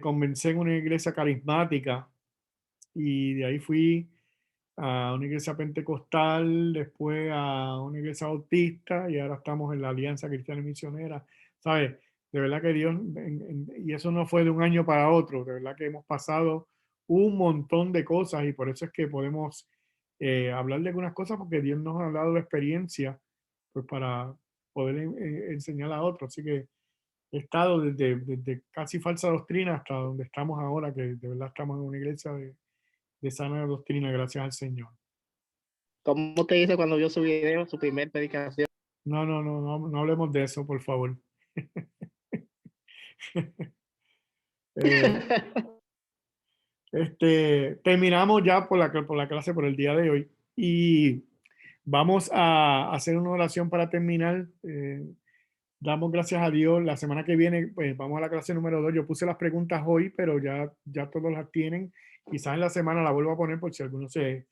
comencé en una iglesia carismática y de ahí fui a una iglesia pentecostal, después a una iglesia bautista y ahora estamos en la Alianza Cristiana y Misionera. ¿Sabes? De verdad que Dios, y eso no fue de un año para otro, de verdad que hemos pasado un montón de cosas y por eso es que podemos hablar de algunas cosas, porque Dios nos ha dado la experiencia pues, para poder enseñar a otros. Así que he estado desde casi falsa doctrina hasta donde estamos ahora, que de verdad estamos en una iglesia de sana doctrina, gracias al Señor. ¿Cómo te dice cuando vio su video, su primer predicación? No hablemos de eso, por favor. Terminamos ya por la clase por el día de hoy y vamos a hacer una oración para terminar. Damos gracias a Dios. La semana que viene pues, vamos a la clase número 2. Yo puse las preguntas hoy, pero ya todos las tienen. Quizás en la semana la vuelvo a poner por si alguno se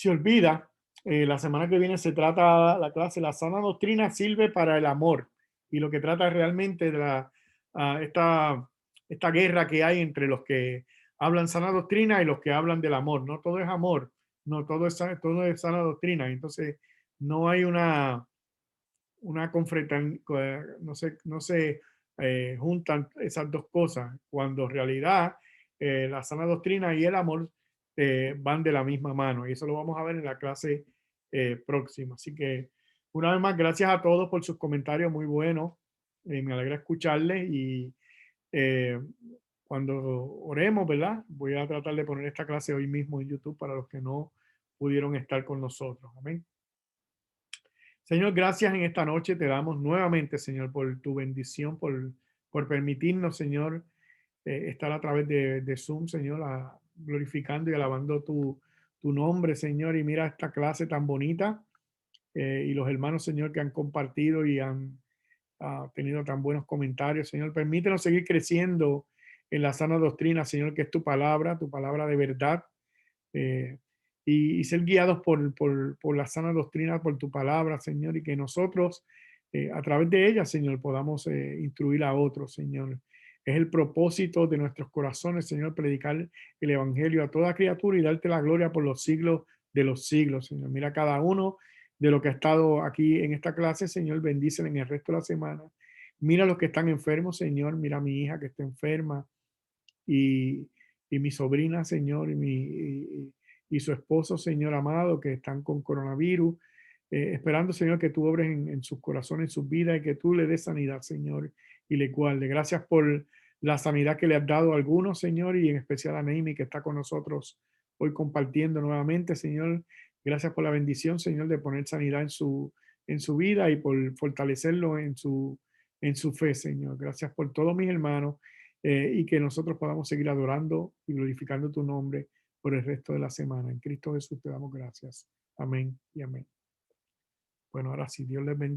olvida. La semana que viene se trata la clase La sana doctrina sirve para el amor, y lo que trata realmente de esta guerra que hay entre los que hablan sana doctrina y los que hablan del amor. No todo es amor, no todo es sana doctrina. Entonces no hay una confrontación, no se juntan esas dos cosas, cuando en realidad la sana doctrina y el amor van de la misma mano, y eso lo vamos a ver en la clase próxima. Así que una vez más, gracias a todos por sus comentarios muy buenos. Me alegra escucharles y cuando oremos, ¿verdad? Voy a tratar de poner esta clase hoy mismo en YouTube para los que no pudieron estar con nosotros. Amén. Señor, gracias en esta noche. Te damos nuevamente, Señor, por tu bendición, por permitirnos, Señor, estar a través de Zoom, Señor, glorificando y alabando tu nombre, Señor. Y mira esta clase tan bonita y los hermanos, Señor, que han compartido y han tenido tan buenos comentarios. Señor, permítenos seguir creciendo en la sana doctrina, Señor, que es tu palabra de verdad. Y ser guiados por la sana doctrina, por tu palabra, Señor, y que nosotros, a través de ella, Señor, podamos instruir a otros, Señor. Es el propósito de nuestros corazones, Señor, predicar el evangelio a toda criatura y darte la gloria por los siglos de los siglos, Señor. Mira cada uno de los que ha estado aquí en esta clase, Señor, bendícele en el resto de la semana. Mira a los que están enfermos, Señor. Mira a mi hija que está enferma y mi sobrina, Señor, y su esposo, Señor amado, que están con coronavirus, esperando, Señor, que tú obres en sus corazones, en sus vidas, y que tú le des sanidad, Señor, y le guarde. Gracias por la sanidad que le has dado a algunos, Señor, y en especial a Naimi, que está con nosotros hoy compartiendo nuevamente, Señor. Gracias por la bendición, Señor, de poner sanidad en su vida y por fortalecerlo en su fe, Señor. Gracias por todos mis hermanos y que nosotros podamos seguir adorando y glorificando tu nombre por el resto de la semana. En Cristo Jesús te damos gracias. Amén y amén. Bueno, ahora sí, Dios les bendiga.